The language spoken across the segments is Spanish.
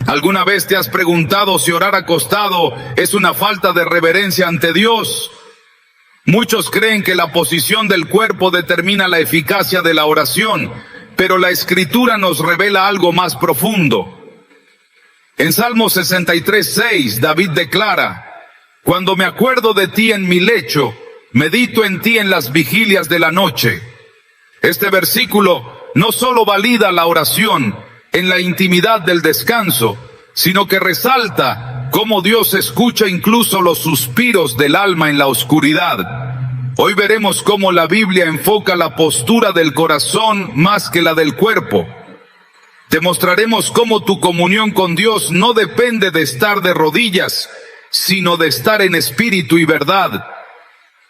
¿Alguna vez te has preguntado si orar acostado es una falta de reverencia ante Dios? Muchos creen que la posición del cuerpo determina la eficacia de la oración, pero la Escritura nos revela algo más profundo. En Salmo 63:6, David declara: cuando me acuerdo de ti en mi lecho, medito en ti en las vigilias de la noche. Este versículo no solo valida la oración en la intimidad del descanso, sino que resalta cómo Dios escucha incluso los suspiros del alma en la oscuridad. Hoy veremos cómo la Biblia enfoca la postura del corazón más que la del cuerpo. Demostraremos cómo tu comunión con Dios no depende de estar de rodillas, sino de estar en espíritu y verdad.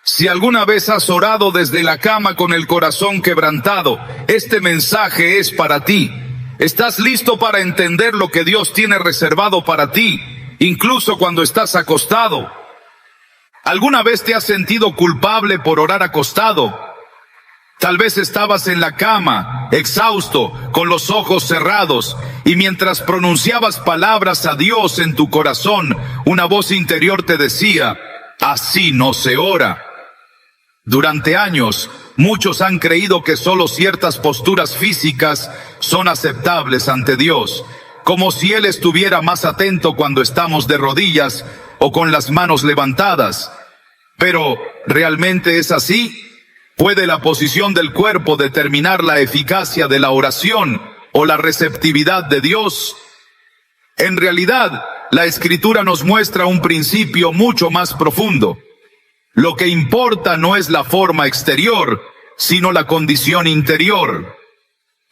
Si alguna vez has orado desde la cama con el corazón quebrantado, este mensaje es para ti. ¿Estás listo para entender lo que Dios tiene reservado para ti, incluso cuando estás acostado? ¿Alguna vez te has sentido culpable por orar acostado? Tal vez estabas en la cama, exhausto, con los ojos cerrados, y mientras pronunciabas palabras a Dios en tu corazón, una voz interior te decía: así no se ora. Durante años, muchos han creído que solo ciertas posturas físicas son aceptables ante Dios, como si Él estuviera más atento cuando estamos de rodillas o con las manos levantadas. Pero, ¿realmente es así? ¿Puede la posición del cuerpo determinar la eficacia de la oración o la receptividad de Dios? En realidad, la Escritura nos muestra un principio mucho más profundo. Lo que importa no es la forma exterior, sino la condición interior.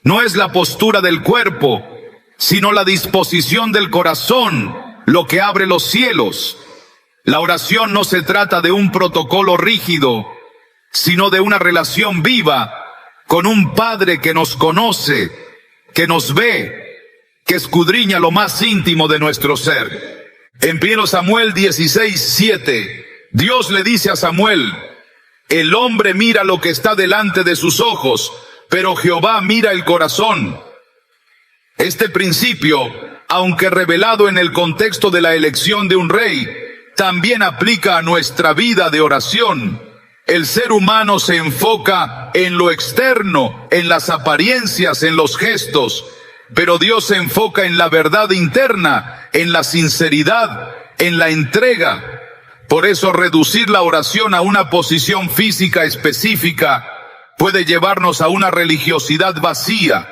No es la postura del cuerpo, sino la disposición del corazón, lo que abre los cielos. La oración no se trata de un protocolo rígido, sino de una relación viva con un Padre que nos conoce, que nos ve, que escudriña lo más íntimo de nuestro ser. En 1 Samuel 16:7, Dios le dice a Samuel: el hombre mira lo que está delante de sus ojos, pero Jehová mira el corazón. Este principio, aunque revelado en el contexto de la elección de un rey, también aplica a nuestra vida de oración. El ser humano se enfoca en lo externo, en las apariencias, en los gestos, pero Dios se enfoca en la verdad interna, en la sinceridad, en la entrega. Por eso reducir la oración a una posición física específica puede llevarnos a una religiosidad vacía.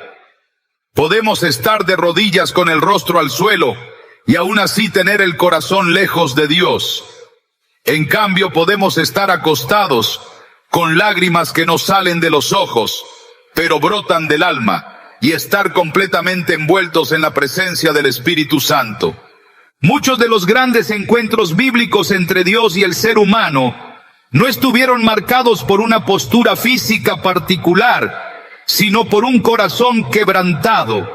Podemos estar de rodillas con el rostro al suelo y aún así tener el corazón lejos de Dios. En cambio, podemos estar acostados con lágrimas que no salen de los ojos, pero brotan del alma, y estar completamente envueltos en la presencia del Espíritu Santo. Muchos de los grandes encuentros bíblicos entre Dios y el ser humano no estuvieron marcados por una postura física particular, sino por un corazón quebrantado.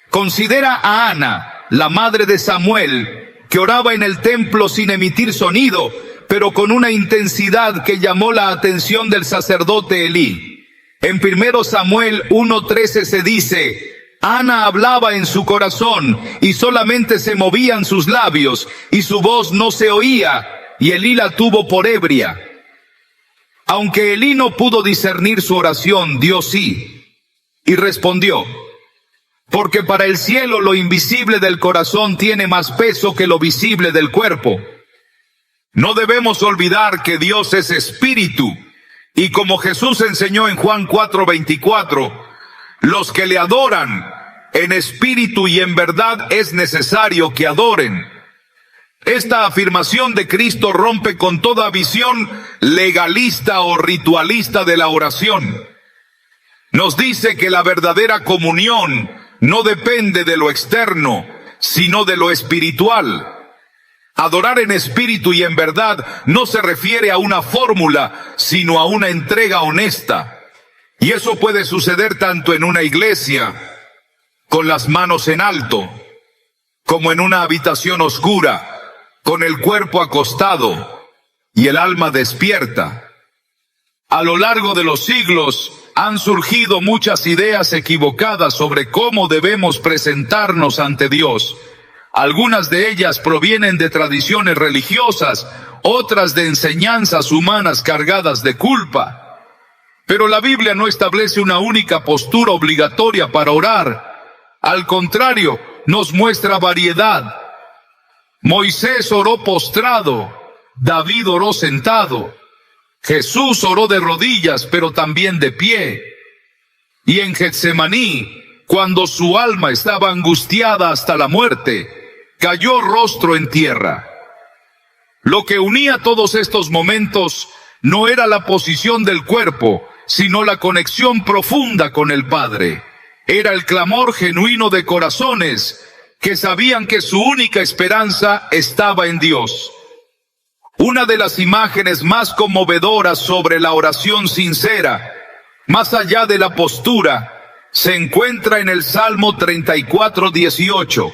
Considera a Ana, la madre de Samuel, que oraba en el templo sin emitir sonido, pero con una intensidad que llamó la atención del sacerdote Elí. En 1 Samuel 1:13 se dice: Ana hablaba en su corazón, y solamente se movían sus labios, y su voz no se oía, y Elí la tuvo por ebria. Aunque Elí no pudo discernir su oración, Dios sí, y respondió: porque para el cielo lo invisible del corazón tiene más peso que lo visible del cuerpo. No debemos olvidar que Dios es espíritu, y como Jesús enseñó en Juan 4:24, los que le adoran en espíritu y en verdad es necesario que adoren. Esta afirmación de Cristo rompe con toda visión legalista o ritualista de la oración. Nos dice que la verdadera comunión no depende de lo externo, sino de lo espiritual. Adorar en espíritu y en verdad no se refiere a una fórmula, sino a una entrega honesta. Y eso puede suceder tanto en una iglesia, con las manos en alto, como en una habitación oscura, con el cuerpo acostado y el alma despierta. A lo largo de los siglos han surgido muchas ideas equivocadas sobre cómo debemos presentarnos ante Dios. Algunas de ellas provienen de tradiciones religiosas, otras de enseñanzas humanas cargadas de culpa. Pero la Biblia no establece una única postura obligatoria para orar. Al contrario, nos muestra variedad. Moisés oró postrado, David oró sentado, Jesús oró de rodillas, pero también de pie. Y en Getsemaní, cuando su alma estaba angustiada hasta la muerte, cayó rostro en tierra. Lo que unía todos estos momentos no era la posición del cuerpo, sino la conexión profunda con el Padre. Era el clamor genuino de corazones que sabían que su única esperanza estaba en Dios. Una de las imágenes más conmovedoras sobre la oración sincera, más allá de la postura, se encuentra en el Salmo 34:18.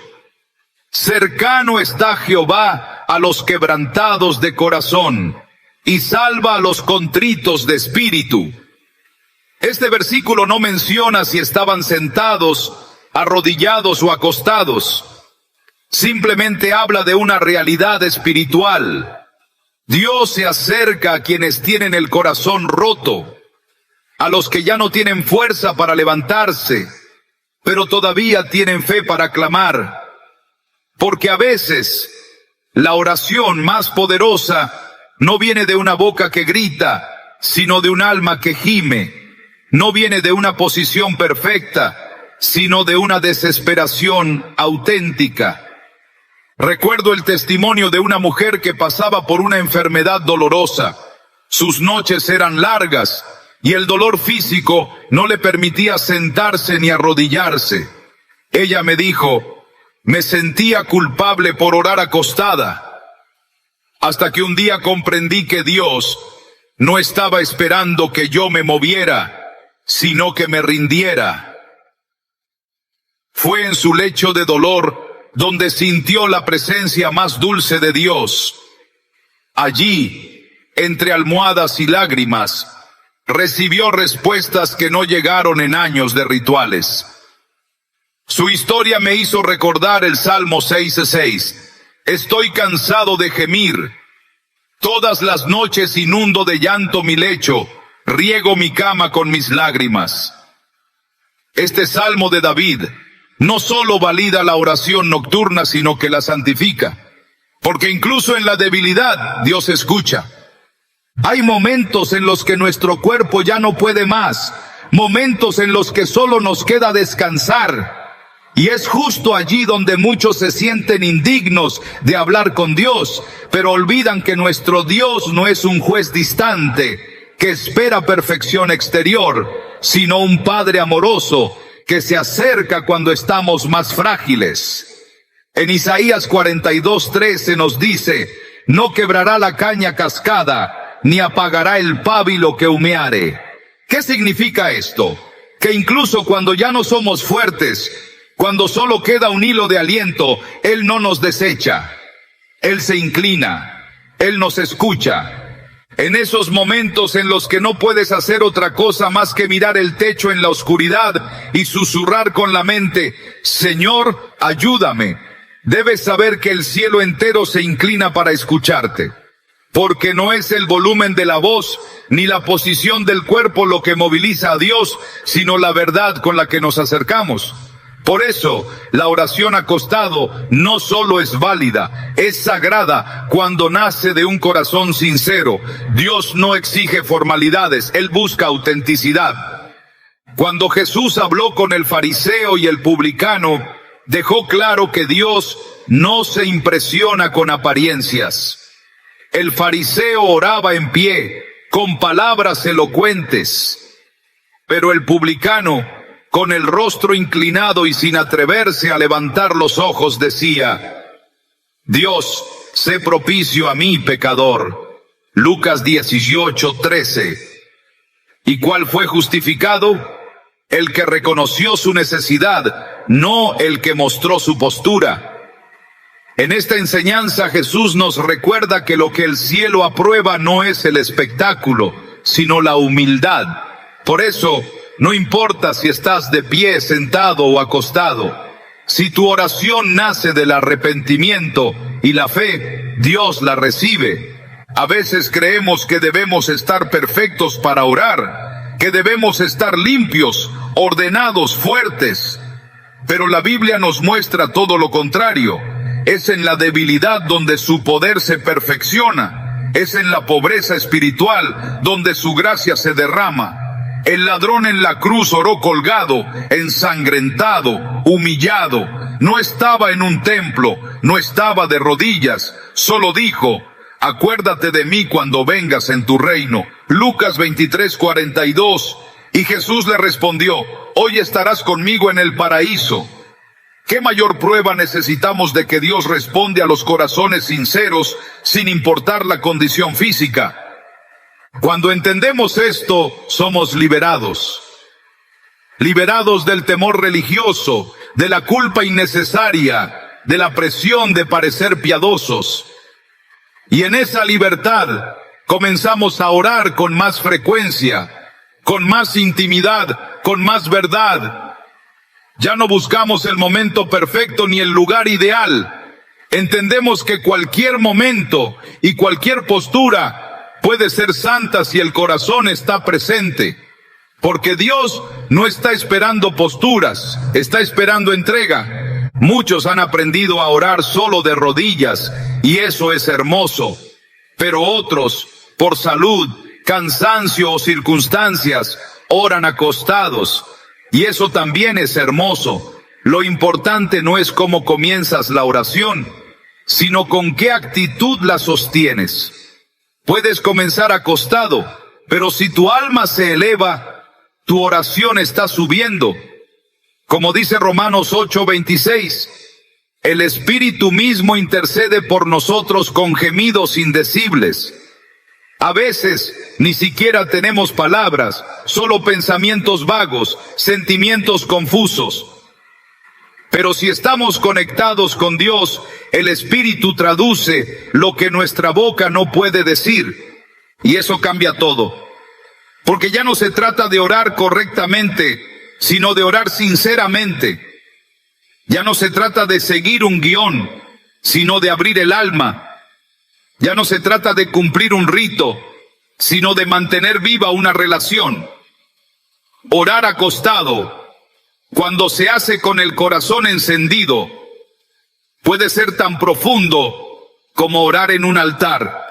Cercano está Jehová a los quebrantados de corazón, y salva a los contritos de espíritu. Este versículo no menciona si estaban sentados, arrodillados o acostados. Simplemente habla de una realidad espiritual. Dios se acerca a quienes tienen el corazón roto, a los que ya no tienen fuerza para levantarse, pero todavía tienen fe para clamar. Porque a veces la oración más poderosa no viene de una boca que grita, sino de un alma que gime. No viene de una posición perfecta, sino de una desesperación auténtica. Recuerdo el testimonio de una mujer que pasaba por una enfermedad dolorosa. Sus noches eran largas y el dolor físico no le permitía sentarse ni arrodillarse. Ella me dijo: me sentía culpable por orar acostada, hasta que un día comprendí que Dios no estaba esperando que yo me moviera, sino que me rindiera. Fue en su lecho de dolor donde sintió la presencia más dulce de Dios. Allí, entre almohadas y lágrimas, recibió respuestas que no llegaron en años de rituales. Su historia me hizo recordar el Salmo 6:6. Estoy cansado de gemir. Todas las noches inundo de llanto mi lecho, riego mi cama con mis lágrimas. Este Salmo de David no solo valida la oración nocturna, sino que la santifica. Porque incluso en la debilidad, Dios escucha. Hay momentos en los que nuestro cuerpo ya no puede más, momentos en los que solo nos queda descansar. Y es justo allí donde muchos se sienten indignos de hablar con Dios, pero olvidan que nuestro Dios no es un juez distante, que espera perfección exterior, sino un Padre amoroso, que se acerca cuando estamos más frágiles. En Isaías 42:13 nos dice: no quebrará la caña cascada, ni apagará el pábilo que humeare. ¿Qué significa esto? Que incluso cuando ya no somos fuertes, cuando solo queda un hilo de aliento, Él no nos desecha. Él se inclina, Él nos escucha. En esos momentos en los que no puedes hacer otra cosa más que mirar el techo en la oscuridad y susurrar con la mente: Señor, ayúdame. Debes saber que el cielo entero se inclina para escucharte. Porque no es el volumen de la voz ni la posición del cuerpo lo que moviliza a Dios, sino la verdad con la que nos acercamos. Por eso, la oración acostado no solo es válida, es sagrada cuando nace de un corazón sincero. Dios no exige formalidades, Él busca autenticidad. Cuando Jesús habló con el fariseo y el publicano, dejó claro que Dios no se impresiona con apariencias. El fariseo oraba en pie, con palabras elocuentes, pero el publicano, con el rostro inclinado y sin atreverse a levantar los ojos, decía: Dios, sé propicio a mí, pecador. Lucas 18:13. ¿Y cuál fue justificado? El que reconoció su necesidad, no el que mostró su postura. En esta enseñanza Jesús nos recuerda que lo que el cielo aprueba no es el espectáculo, sino la humildad. Por eso, no importa si estás de pie, sentado o acostado. Si tu oración nace del arrepentimiento y la fe, Dios la recibe. A veces creemos que debemos estar perfectos para orar, que debemos estar limpios, ordenados, fuertes. Pero la Biblia nos muestra todo lo contrario. Es en la debilidad donde su poder se perfecciona. Es en la pobreza espiritual donde su gracia se derrama. El ladrón en la cruz oró colgado, ensangrentado, humillado. No estaba en un templo, no estaba de rodillas. Solo dijo: acuérdate de mí cuando vengas en tu reino. Lucas 23:42. Y Jesús le respondió: hoy estarás conmigo en el paraíso. ¿Qué mayor prueba necesitamos de que Dios responde a los corazones sinceros sin importar la condición física? Cuando entendemos esto, somos liberados. Liberados del temor religioso, de la culpa innecesaria, de la presión de parecer piadosos. Y en esa libertad comenzamos a orar con más frecuencia, con más intimidad, con más verdad. Ya no buscamos el momento perfecto ni el lugar ideal. Entendemos que cualquier momento y cualquier postura puede ser santa si el corazón está presente. Porque Dios no está esperando posturas, está esperando entrega. Muchos han aprendido a orar solo de rodillas, y eso es hermoso. Pero otros, por salud, cansancio o circunstancias, oran acostados. Y eso también es hermoso. Lo importante no es cómo comienzas la oración, sino con qué actitud la sostienes. Puedes comenzar acostado, pero si tu alma se eleva, tu oración está subiendo. Como dice Romanos 8:26, el Espíritu mismo intercede por nosotros con gemidos indecibles. A veces ni siquiera tenemos palabras, solo pensamientos vagos, sentimientos confusos. Pero si estamos conectados con Dios, el Espíritu traduce lo que nuestra boca no puede decir. Y eso cambia todo. Porque ya no se trata de orar correctamente, sino de orar sinceramente. Ya no se trata de seguir un guión, sino de abrir el alma. Ya no se trata de cumplir un rito, sino de mantener viva una relación. Orar acostado, cuando se hace con el corazón encendido, puede ser tan profundo como orar en un altar.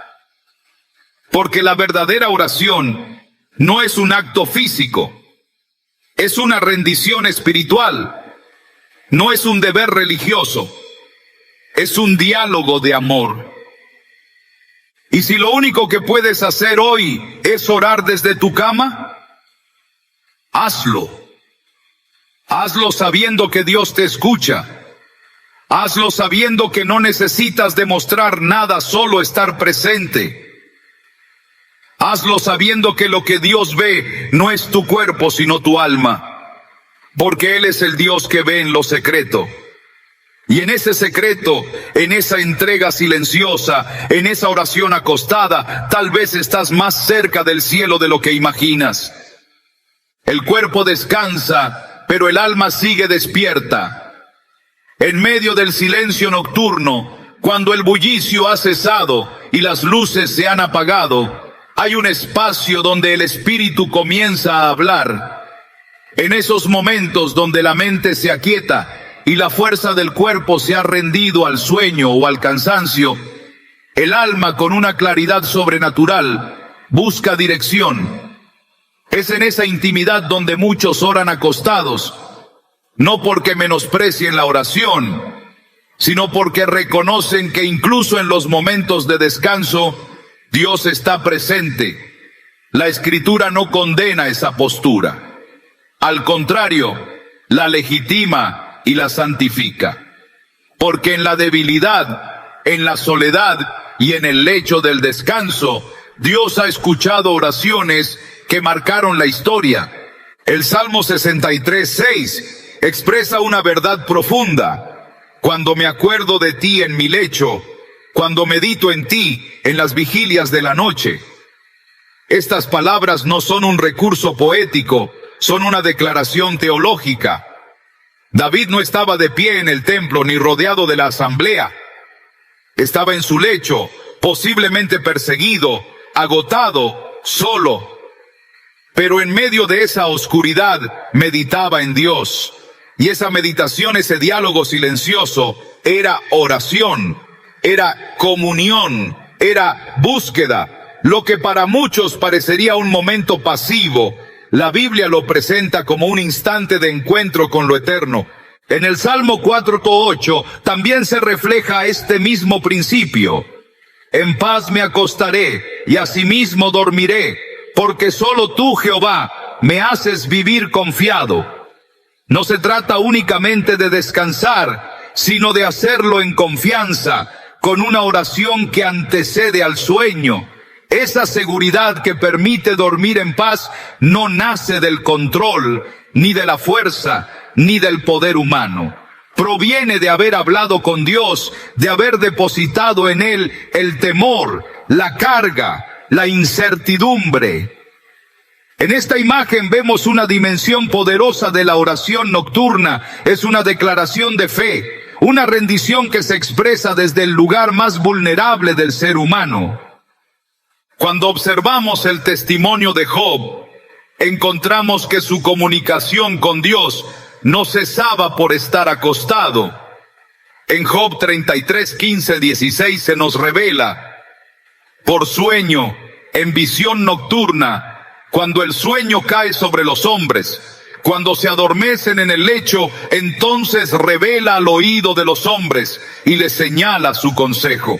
Porque la verdadera oración no es un acto físico, es una rendición espiritual, no es un deber religioso, es un diálogo de amor. Y si lo único que puedes hacer hoy es orar desde tu cama, hazlo. Hazlo sabiendo que Dios te escucha. Hazlo sabiendo que no necesitas demostrar nada, solo estar presente. Hazlo sabiendo que lo que Dios ve no es tu cuerpo, sino tu alma. Porque Él es el Dios que ve en lo secreto. Y en ese secreto, en esa entrega silenciosa, en esa oración acostada, tal vez estás más cerca del cielo de lo que imaginas. El cuerpo descansa, pero el alma sigue despierta. En medio del silencio nocturno, cuando el bullicio ha cesado y las luces se han apagado, hay un espacio donde el espíritu comienza a hablar. En esos momentos donde la mente se aquieta y la fuerza del cuerpo se ha rendido al sueño o al cansancio, el alma con una claridad sobrenatural busca dirección. Es en esa intimidad donde muchos oran acostados, no porque menosprecien la oración, sino porque reconocen que incluso en los momentos de descanso, Dios está presente. La Escritura no condena esa postura. Al contrario, la legitima y la santifica. Porque en la debilidad, en la soledad y en el lecho del descanso, Dios ha escuchado oraciones que marcaron la historia. El Salmo 63:6 expresa una verdad profunda. Cuando me acuerdo de ti en mi lecho, cuando medito en ti en las vigilias de la noche. Estas palabras no son un recurso poético, son una declaración teológica. David no estaba de pie en el templo ni rodeado de la asamblea. Estaba en su lecho, posiblemente perseguido, agotado, solo. Pero en medio de esa oscuridad meditaba en Dios. Y esa meditación, ese diálogo silencioso, era oración, era comunión, era búsqueda. Lo que para muchos parecería un momento pasivo, la Biblia lo presenta como un instante de encuentro con lo eterno. En el Salmo 4:8 también se refleja este mismo principio. En paz me acostaré y asimismo dormiré, porque solo tú, Jehová, me haces vivir confiado. No se trata únicamente de descansar, sino de hacerlo en confianza, con una oración que antecede al sueño. Esa seguridad que permite dormir en paz no nace del control, ni de la fuerza, ni del poder humano. Proviene de haber hablado con Dios, de haber depositado en Él el temor, la carga, la incertidumbre. En esta imagen vemos una dimensión poderosa de la oración nocturna. Es una declaración de fe, una rendición que se expresa desde el lugar más vulnerable del ser humano. Cuando observamos el testimonio de Job, encontramos que su comunicación con Dios no cesaba por estar acostado. En Job 33:15-16 se nos revela: por sueño, en visión nocturna, cuando el sueño cae sobre los hombres, cuando se adormecen en el lecho, entonces revela al oído de los hombres y les señala su consejo.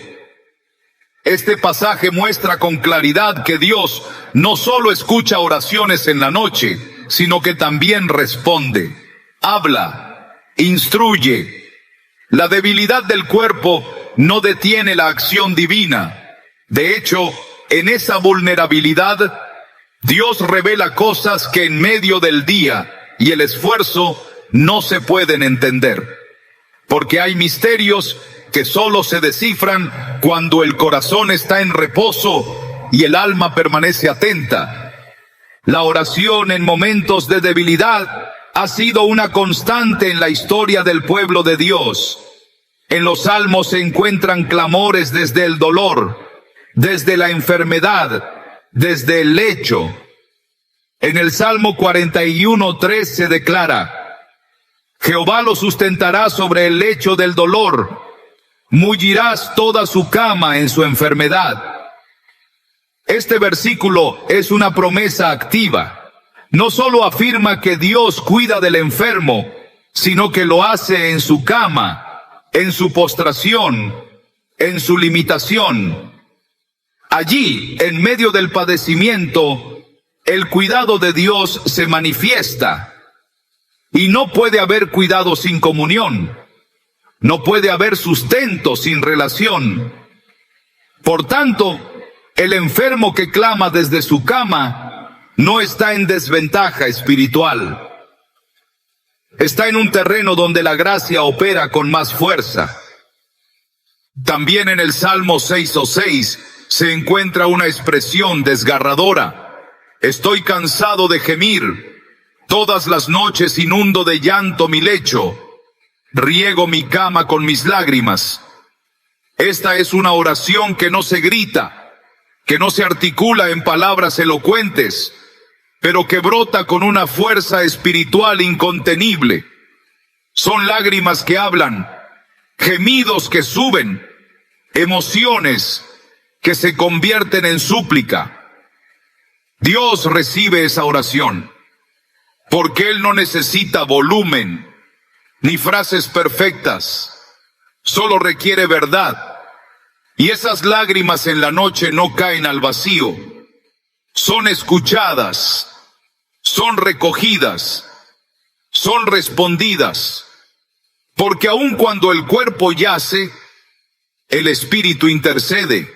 Este pasaje muestra con claridad que Dios no solo escucha oraciones en la noche, sino que también responde, habla, instruye. La debilidad del cuerpo no detiene la acción divina. De hecho, en esa vulnerabilidad, Dios revela cosas que en medio del día y el esfuerzo no se pueden entender. Porque hay misterios que solo se descifran cuando el corazón está en reposo y el alma permanece atenta. La oración en momentos de debilidad ha sido una constante en la historia del pueblo de Dios. En los salmos se encuentran clamores desde el dolor, desde la enfermedad, desde el lecho. En el Salmo 41:3 se declara: Jehová lo sustentará sobre el lecho del dolor, mullirás toda su cama en su enfermedad. Este versículo es una promesa activa. No solo afirma que Dios cuida del enfermo, sino que lo hace en su cama, en su postración, en su limitación. Allí, en medio del padecimiento, el cuidado de Dios se manifiesta. Y no puede haber cuidado sin comunión. No puede haber sustento sin relación. Por tanto, el enfermo que clama desde su cama no está en desventaja espiritual. Está en un terreno donde la gracia opera con más fuerza. También en el Salmo 6:6 se encuentra una expresión desgarradora: estoy cansado de gemir, todas las noches inundo de llanto mi lecho, riego mi cama con mis lágrimas. Esta es una oración que no se grita, que no se articula en palabras elocuentes, pero que brota con una fuerza espiritual incontenible. Son lágrimas que hablan, gemidos que suben, emociones que se convierten en súplica. Dios recibe esa oración, porque Él no necesita volumen ni frases perfectas, solo requiere verdad. Y esas lágrimas en la noche no caen al vacío, son escuchadas, son recogidas, son respondidas, porque aun cuando el cuerpo yace, el espíritu intercede.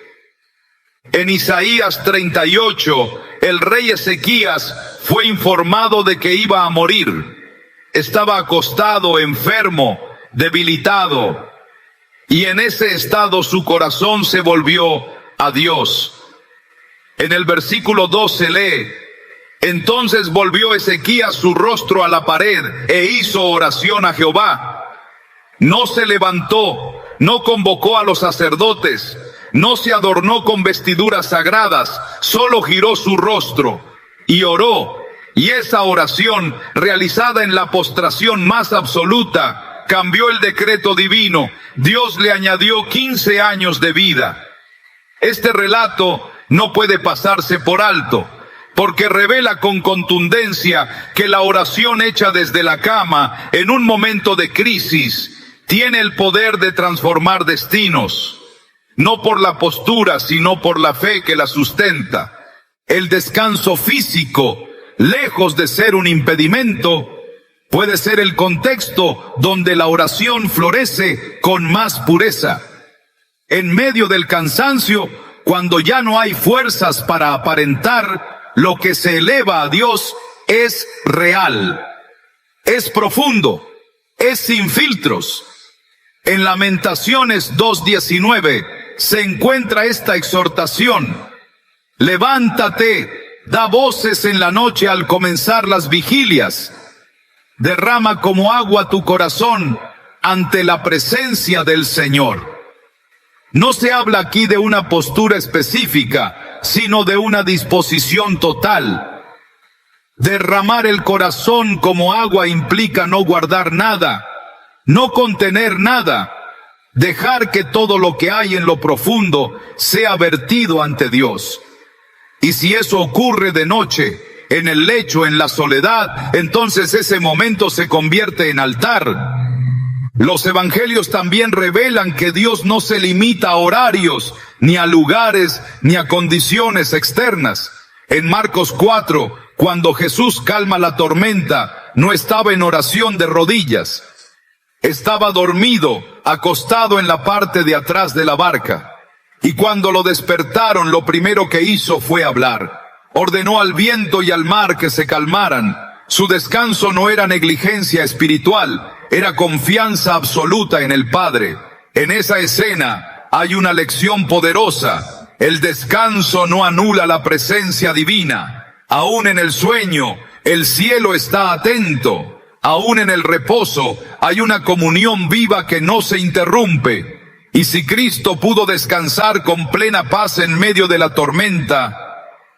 En Isaías 38, el rey Ezequías fue informado de que iba a morir. Estaba acostado, enfermo, debilitado, y en ese estado su corazón se volvió a Dios. En el versículo 2 se lee: Entonces volvió Ezequías su rostro a la pared e hizo oración a Jehová. No se levantó, no convocó a los sacerdotes, no se adornó con vestiduras sagradas, solo giró su rostro y oró. Y esa oración, realizada en la postración más absoluta, cambió el decreto divino. Dios le añadió 15 años de vida. Este relato no puede pasarse por alto, porque revela con contundencia que la oración hecha desde la cama en un momento de crisis tiene el poder de transformar destinos, no por la postura, sino por la fe que la sustenta. El descanso físico, lejos de ser un impedimento, puede ser el contexto donde la oración florece con más pureza. En medio del cansancio, cuando ya no hay fuerzas para aparentar, lo que se eleva a Dios es real, es profundo, es sin filtros. En Lamentaciones 2:19 se encuentra esta exhortación: levántate, da voces en la noche al comenzar las vigilias, derrama como agua tu corazón ante la presencia del Señor. No se habla aquí de una postura específica, sino de una disposición total. Derramar el corazón como agua implica no guardar nada, no contener nada, dejar que todo lo que hay en lo profundo sea vertido ante Dios. Y si eso ocurre de noche, en el lecho, en la soledad, entonces ese momento se convierte en altar. Los evangelios también revelan que Dios no se limita a horarios, ni a lugares, ni a condiciones externas. En Marcos 4, cuando Jesús calma la tormenta, no estaba en oración de rodillas. Estaba dormido, acostado en la parte de atrás de la barca. Y cuando lo despertaron, lo primero que hizo fue hablar. Ordenó al viento y al mar que se calmaran. Su descanso no era negligencia espiritual, era confianza absoluta en el Padre. En esa escena hay una lección poderosa. El descanso no anula la presencia divina. Aún en el sueño, el cielo está atento. Aún en el reposo, hay una comunión viva que no se interrumpe. Y si Cristo pudo descansar con plena paz en medio de la tormenta,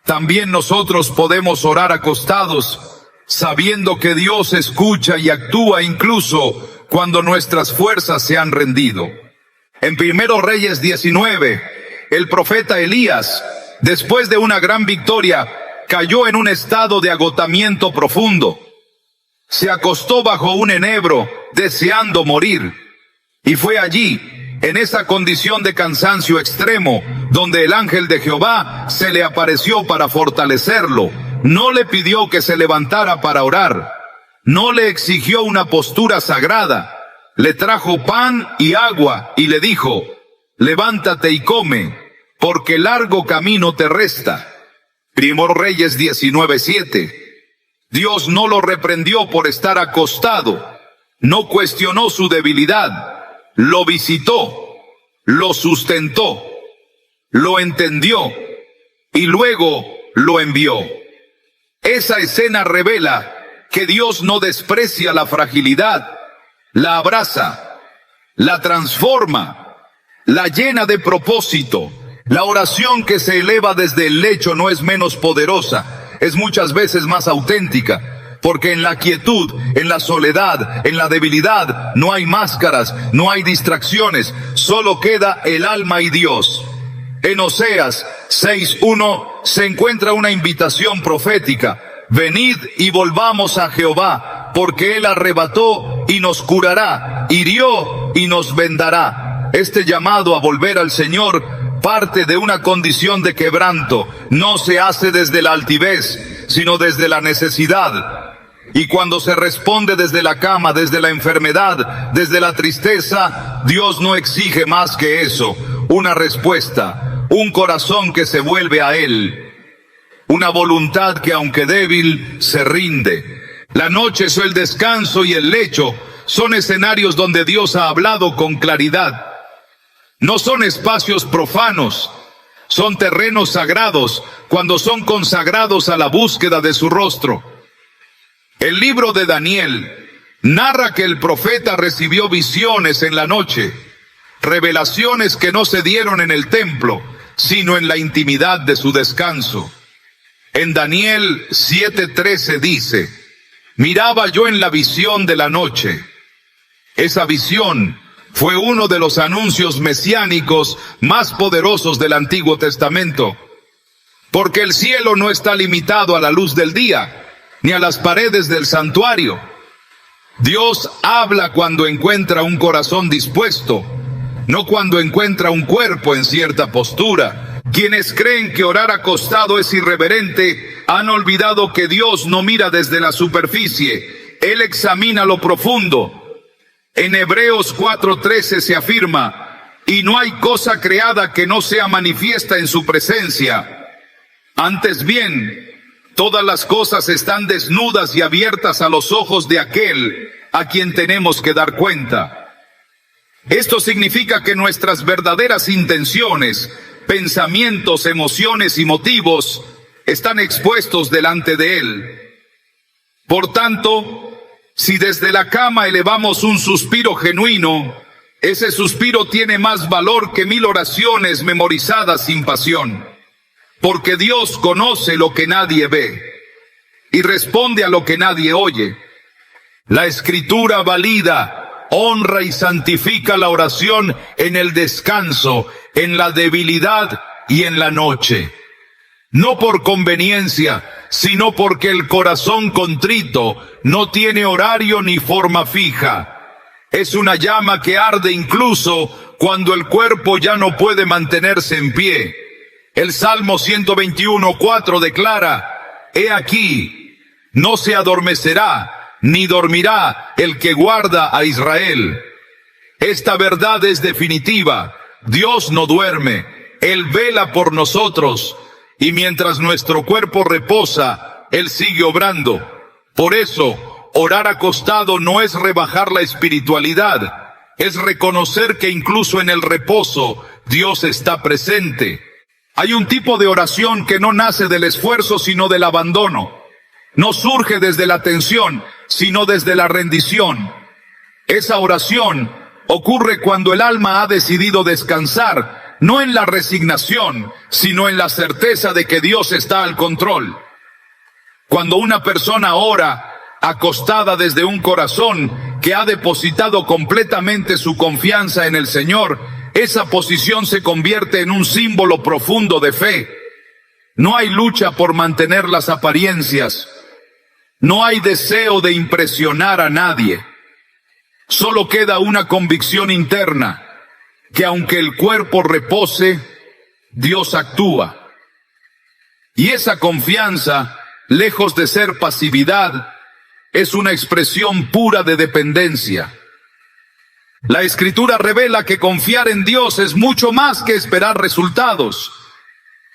también nosotros podemos orar acostados, sabiendo que Dios escucha y actúa incluso cuando nuestras fuerzas se han rendido. En 1 Reyes 19, el profeta Elías, después de una gran victoria, cayó en un estado de agotamiento profundo. Se acostó bajo un enebro, deseando morir. Y fue allí, en esa condición de cansancio extremo, donde el ángel de Jehová se le apareció para fortalecerlo. No le pidió que se levantara para orar. No le exigió una postura sagrada. Le trajo pan y agua y le dijo: levántate y come, porque largo camino te resta. 1 Reyes 19:7. Dios no lo reprendió por estar acostado. No cuestionó su debilidad. Lo visitó, lo sustentó, lo entendió y luego lo envió. Esa escena revela que Dios no desprecia la fragilidad, la abraza, la transforma, la llena de propósito. La oración que se eleva desde el lecho no es menos poderosa, es muchas veces más auténtica. Porque en la quietud, en la soledad, en la debilidad, no hay máscaras, no hay distracciones, solo queda el alma y Dios. En Oseas 6:1 se encuentra una invitación profética: venid y volvamos a Jehová, porque Él arrebató y nos curará, hirió y nos vendará. Este llamado a volver al Señor parte de una condición de quebranto, no se hace desde la altivez, sino desde la necesidad. Y cuando se responde desde la cama, desde la enfermedad, desde la tristeza, Dios no exige más que eso: una respuesta, un corazón que se vuelve a Él, una voluntad que aunque débil se rinde. La noche, el descanso y el lecho son escenarios donde Dios ha hablado con claridad. No son espacios profanos, Son terrenos sagrados cuando son consagrados a la búsqueda de su rostro. El libro de Daniel narra que el profeta recibió visiones en la noche, revelaciones que no se dieron en el templo, sino en la intimidad de su descanso. En Daniel 7:13 dice: miraba yo en la visión de la noche. Esa visión fue uno de los anuncios mesiánicos más poderosos del Antiguo Testamento, porque el cielo no está limitado a la luz del día, ni a las paredes del santuario. Dios habla cuando encuentra un corazón dispuesto, no cuando encuentra un cuerpo en cierta postura. Quienes creen que orar acostado es irreverente han olvidado que Dios no mira desde la superficie, Él examina lo profundo. En Hebreos 4:13 se afirma: y no hay cosa creada que no sea manifiesta en su presencia. Antes bien, todas las cosas están desnudas y abiertas a los ojos de aquel a quien tenemos que dar cuenta. Esto significa que nuestras verdaderas intenciones, pensamientos, emociones y motivos están expuestos delante de Él. Por tanto, si desde la cama elevamos un suspiro genuino, ese suspiro tiene más valor que 1000 oraciones memorizadas sin pasión, porque Dios conoce lo que nadie ve y responde a lo que nadie oye. La Escritura valida, honra y santifica la oración en el descanso, en la debilidad y en la noche. No por conveniencia, sino porque el corazón contrito no tiene horario ni forma fija. Es una llama que arde incluso cuando el cuerpo ya no puede mantenerse en pie. El Salmo 121:4 declara: he aquí, no se adormecerá, ni dormirá el que guarda a Israel. Esta verdad es definitiva. Dios no duerme, Él vela por nosotros, y mientras nuestro cuerpo reposa, Él sigue obrando. Por eso, orar acostado no es rebajar la espiritualidad, es reconocer que incluso en el reposo, Dios está presente. Hay un tipo de oración que no nace del esfuerzo, sino del abandono. No surge desde la tensión, sino desde la rendición. Esa oración ocurre cuando el alma ha decidido descansar, no en la resignación, sino en la certeza de que Dios está al control. Cuando una persona ora acostada desde un corazón que ha depositado completamente su confianza en el Señor, esa posición se convierte en un símbolo profundo de fe. No hay lucha por mantener las apariencias. No hay deseo de impresionar a nadie. Solo queda una convicción interna, que aunque el cuerpo repose, Dios actúa. Y esa confianza, lejos de ser pasividad, es una expresión pura de dependencia. La Escritura revela que confiar en Dios es mucho más que esperar resultados.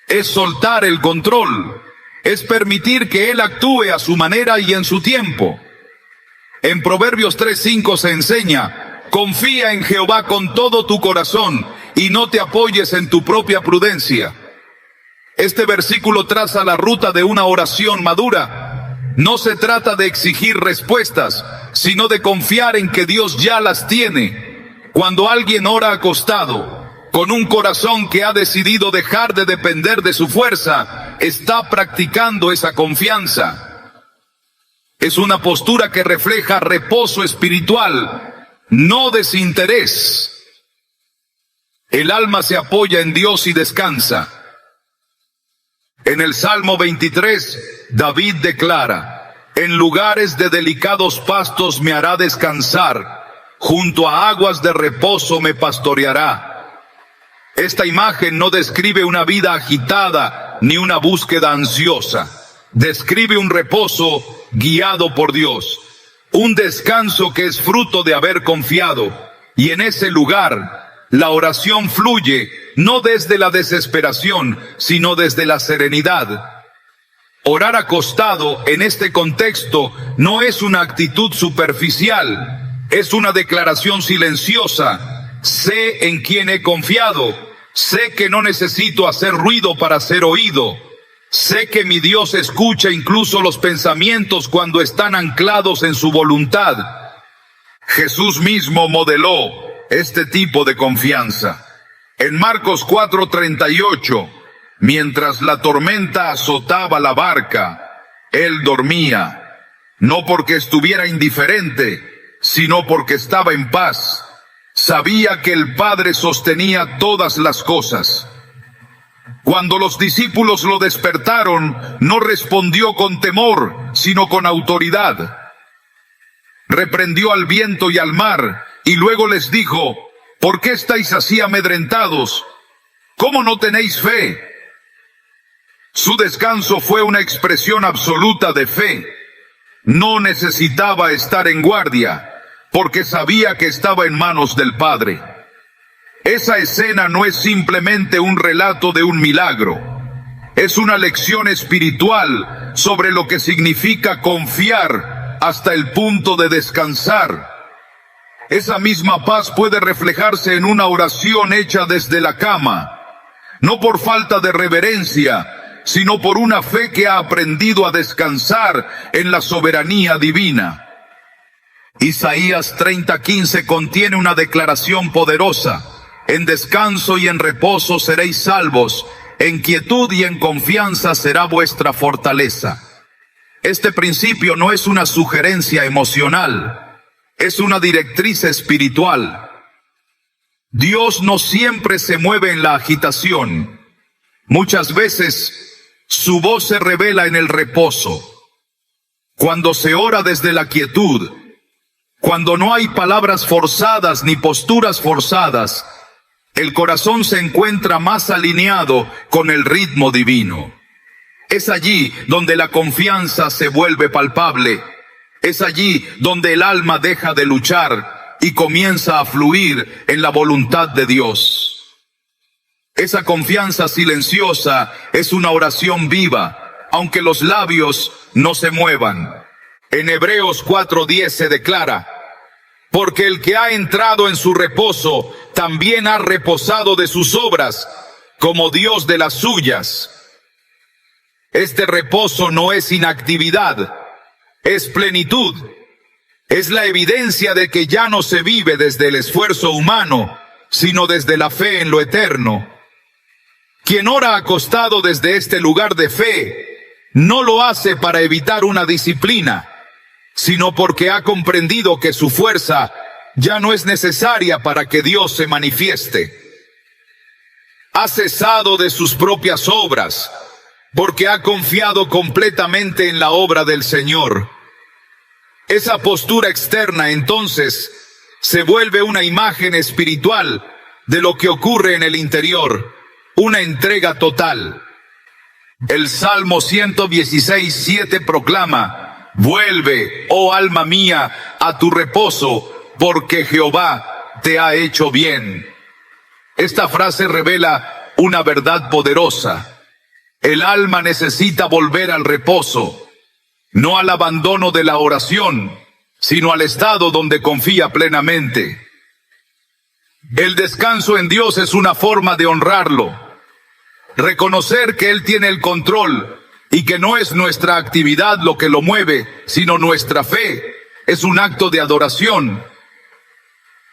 Es soltar el control, es permitir que Él actúe a su manera y en su tiempo. En Proverbios 3:5 se enseña: confía en Jehová con todo tu corazón y no te apoyes en tu propia prudencia. Este versículo traza la ruta de una oración madura. No se trata de exigir respuestas, sino de confiar en que Dios ya las tiene. Cuando alguien ora acostado, con un corazón que ha decidido dejar de depender de su fuerza, está practicando esa confianza. Es una postura que refleja reposo espiritual, no desinterés. El alma se apoya en Dios y descansa. En el Salmo 23, David declara: en lugares de delicados pastos me hará descansar, junto a aguas de reposo me pastoreará. Esta imagen no describe una vida agitada ni una búsqueda ansiosa. Describe un reposo guiado por Dios, un descanso que es fruto de haber confiado. Y en ese lugar, la oración fluye no desde la desesperación, sino desde la serenidad. Orar acostado en este contexto no es una actitud superficial, es una declaración silenciosa. Sé en quién he confiado Sé que no necesito hacer ruido para ser oído. Sé que mi Dios escucha incluso los pensamientos cuando están anclados en su voluntad. Jesús mismo modeló este tipo de confianza. En Marcos 4:38, mientras la tormenta azotaba la barca, Él dormía, no porque estuviera indiferente, sino porque estaba en paz. Sabía que el Padre sostenía todas las cosas. Cuando los discípulos lo despertaron, no respondió con temor, sino con autoridad. Reprendió al viento y al mar, y luego les dijo: ¿por qué estáis así amedrentados? ¿Cómo no tenéis fe? Su descanso fue una expresión absoluta de fe. No necesitaba estar en guardia, porque sabía que estaba en manos del Padre. Esa escena no es simplemente un relato de un milagro. Es una lección espiritual sobre lo que significa confiar hasta el punto de descansar. Esa misma paz puede reflejarse en una oración hecha desde la cama, no por falta de reverencia, sino por una fe que ha aprendido a descansar en la soberanía divina. Isaías 30:15 contiene una declaración poderosa: en descanso y en reposo seréis salvos, en quietud y en confianza será vuestra fortaleza. Este principio no es una sugerencia emocional, es una directriz espiritual. Dios no siempre se mueve en la agitación. Muchas veces su voz se revela en el reposo. Cuando se ora desde la quietud, cuando no hay palabras forzadas ni posturas forzadas, el corazón se encuentra más alineado con el ritmo divino. Es allí donde la confianza se vuelve palpable. Es allí donde el alma deja de luchar y comienza a fluir en la voluntad de Dios. Esa confianza silenciosa es una oración viva, aunque los labios no se muevan. En Hebreos 4:10 se declara: porque el que ha entrado en su reposo también ha reposado de sus obras, como Dios de las suyas. Este reposo no es inactividad, es plenitud. Es la evidencia de que ya no se vive desde el esfuerzo humano, sino desde la fe en lo eterno. Quien ora acostado desde este lugar de fe, no lo hace para evitar una disciplina, sino porque ha comprendido que su fuerza ya no es necesaria para que Dios se manifieste. Ha cesado de sus propias obras, porque ha confiado completamente en la obra del Señor. Esa postura externa, entonces, se vuelve una imagen espiritual de lo que ocurre en el interior, una entrega total. El Salmo 116:7 proclama: vuelve, oh alma mía, a tu reposo, porque Jehová te ha hecho bien. Esta frase revela una verdad poderosa. El alma necesita volver al reposo, no al abandono de la oración, sino al estado donde confía plenamente. El descanso en Dios es una forma de honrarlo. Reconocer que Él tiene el control y que no es nuestra actividad lo que lo mueve, sino nuestra fe, es un acto de adoración.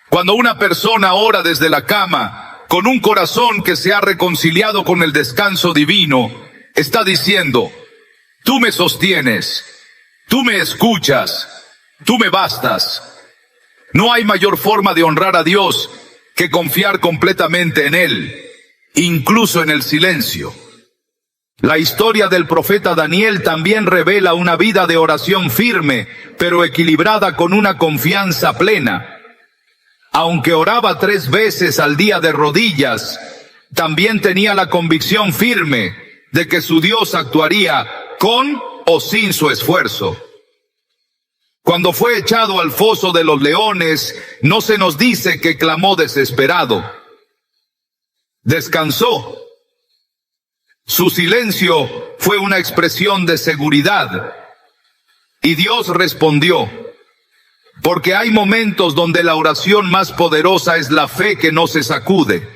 Cuando una persona ora desde la cama, con un corazón que se ha reconciliado con el descanso divino, está diciendo: tú me sostienes, tú me escuchas, tú me bastas. No hay mayor forma de honrar a Dios que confiar completamente en Él, incluso en el silencio. La historia del profeta Daniel también revela una vida de oración firme, pero equilibrada con una confianza plena. Aunque oraba 3 veces al día de rodillas, también tenía la convicción firme de que su Dios actuaría con o sin su esfuerzo. Cuando fue echado al foso de los leones, no se nos dice que clamó desesperado. Descansó. Su silencio fue una expresión de seguridad. Y Dios respondió. Porque hay momentos donde la oración más poderosa es la fe que no se sacude.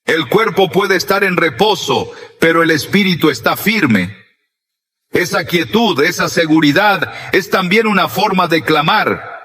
El cuerpo puede estar en reposo, pero el espíritu está firme. Esa quietud, esa seguridad, es también una forma de clamar.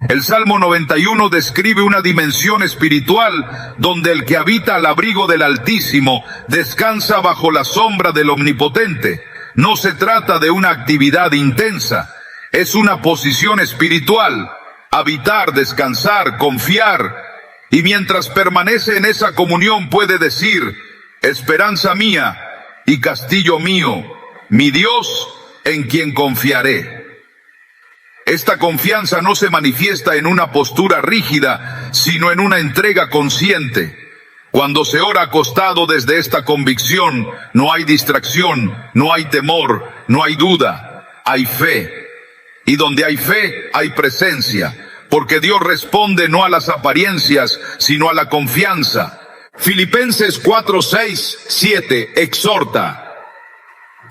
El Salmo 91 describe una dimensión espiritual donde el que habita al abrigo del Altísimo descansa bajo la sombra del Omnipotente. No se trata de una actividad intensa, es una posición espiritual. Habitar, descansar, confiar. Y mientras permanece en esa comunión puede decir: esperanza mía y castillo mío, mi Dios en quien confiaré. Esta confianza no se manifiesta en una postura rígida, sino en una entrega consciente. Cuando se ora acostado desde esta convicción, no hay distracción, no hay temor, no hay duda, hay fe. Y donde hay fe, hay presencia. Porque Dios responde no a las apariencias, sino a la confianza. Filipenses 4, 6, 7 exhorta: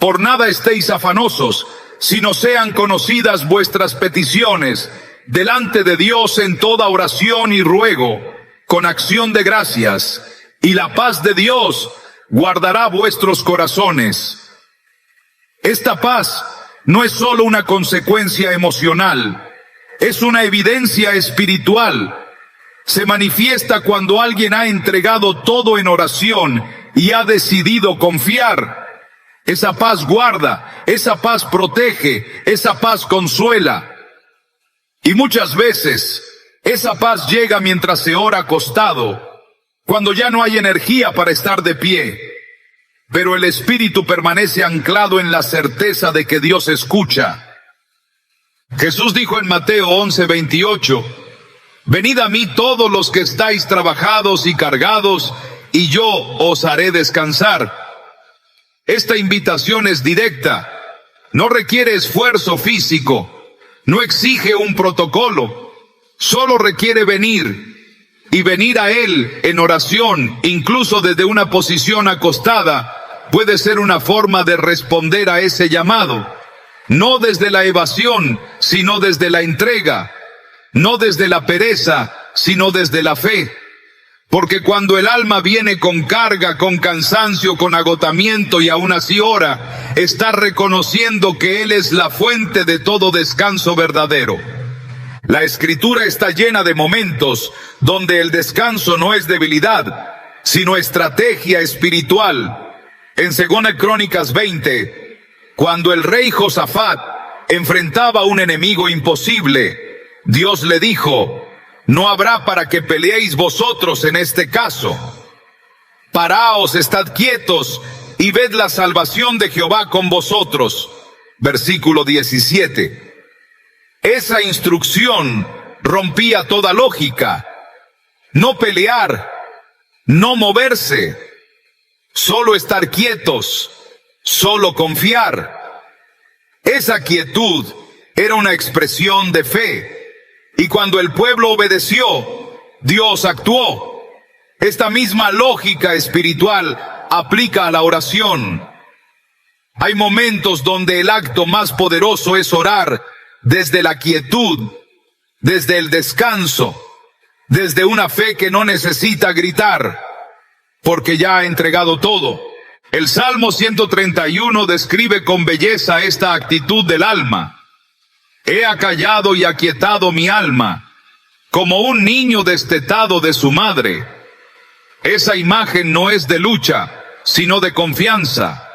por nada estéis afanosos, sino sean conocidas vuestras peticiones delante de Dios en toda oración y ruego, con acción de gracias, y la paz de Dios guardará vuestros corazones. Esta paz no es solo una consecuencia emocional, es una evidencia espiritual. Se manifiesta cuando alguien ha entregado todo en oración y ha decidido confiar. Esa paz guarda, esa paz protege, esa paz consuela. Y muchas veces esa paz llega mientras se ora acostado, cuando ya no hay energía para estar de pie. Pero el espíritu permanece anclado en la certeza de que Dios escucha. Jesús dijo en Mateo 11:28, venid a mí todos los que estáis trabajados y cargados, y yo os haré descansar. Esta invitación es directa, no requiere esfuerzo físico, no exige un protocolo, solo requiere venir, y venir a Él en oración, incluso desde una posición acostada, puede ser una forma de responder a ese llamado. No desde la evasión, sino desde la entrega. No desde la pereza, sino desde la fe. Porque cuando el alma viene con carga, con cansancio, con agotamiento y aún así ora, está reconociendo que Él es la fuente de todo descanso verdadero. La Escritura está llena de momentos donde el descanso no es debilidad, sino estrategia espiritual. En 2 Crónicas 20, cuando el rey Josafat enfrentaba a un enemigo imposible, Dios le dijo: no habrá para que peleéis vosotros en este caso. Paraos, estad quietos, y ved la salvación de Jehová con vosotros. Versículo 17. Esa instrucción rompía toda lógica. No pelear, no moverse, solo estar quietos, solo confiar. Esa quietud era una expresión de fe. Y cuando el pueblo obedeció, Dios actuó. Esta misma lógica espiritual aplica a la oración. Hay momentos donde el acto más poderoso es orar desde la quietud, desde el descanso, desde una fe que no necesita gritar, porque ya ha entregado todo. El Salmo 131 describe con belleza esta actitud del alma. He acallado y aquietado mi alma, como un niño destetado de su madre. Esa imagen no es de lucha, sino de confianza.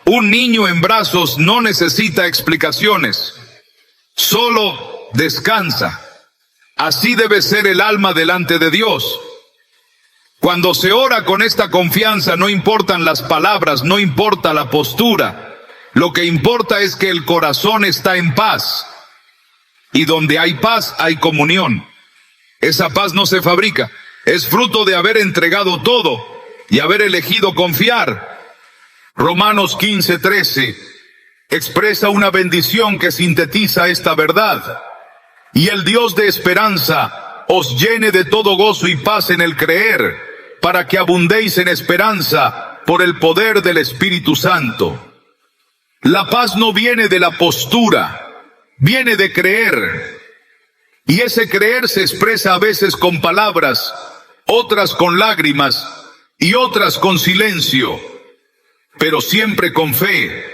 Un niño en brazos no necesita explicaciones, solo descansa. Así debe ser el alma delante de Dios. Cuando se ora con esta confianza, no importan las palabras, no importa la postura. Lo que importa es que el corazón está en paz. Y donde hay paz, hay comunión. Esa paz no se fabrica, es fruto de haber entregado todo y haber elegido confiar. Romanos 15:13 expresa una bendición que sintetiza esta verdad. Y el Dios de esperanza os llene de todo gozo y paz en el creer, para que abundéis en esperanza por el poder del Espíritu Santo. La paz no viene de la postura, viene de creer. Y ese creer se expresa a veces con palabras, otras con lágrimas y otras con silencio, pero siempre con fe.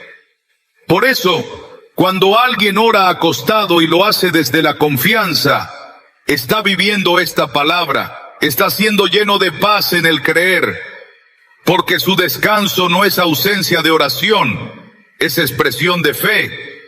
Por eso, cuando alguien ora acostado y lo hace desde la confianza, está viviendo esta palabra, está siendo lleno de paz en el creer, porque su descanso no es ausencia de oración, es expresión de fe.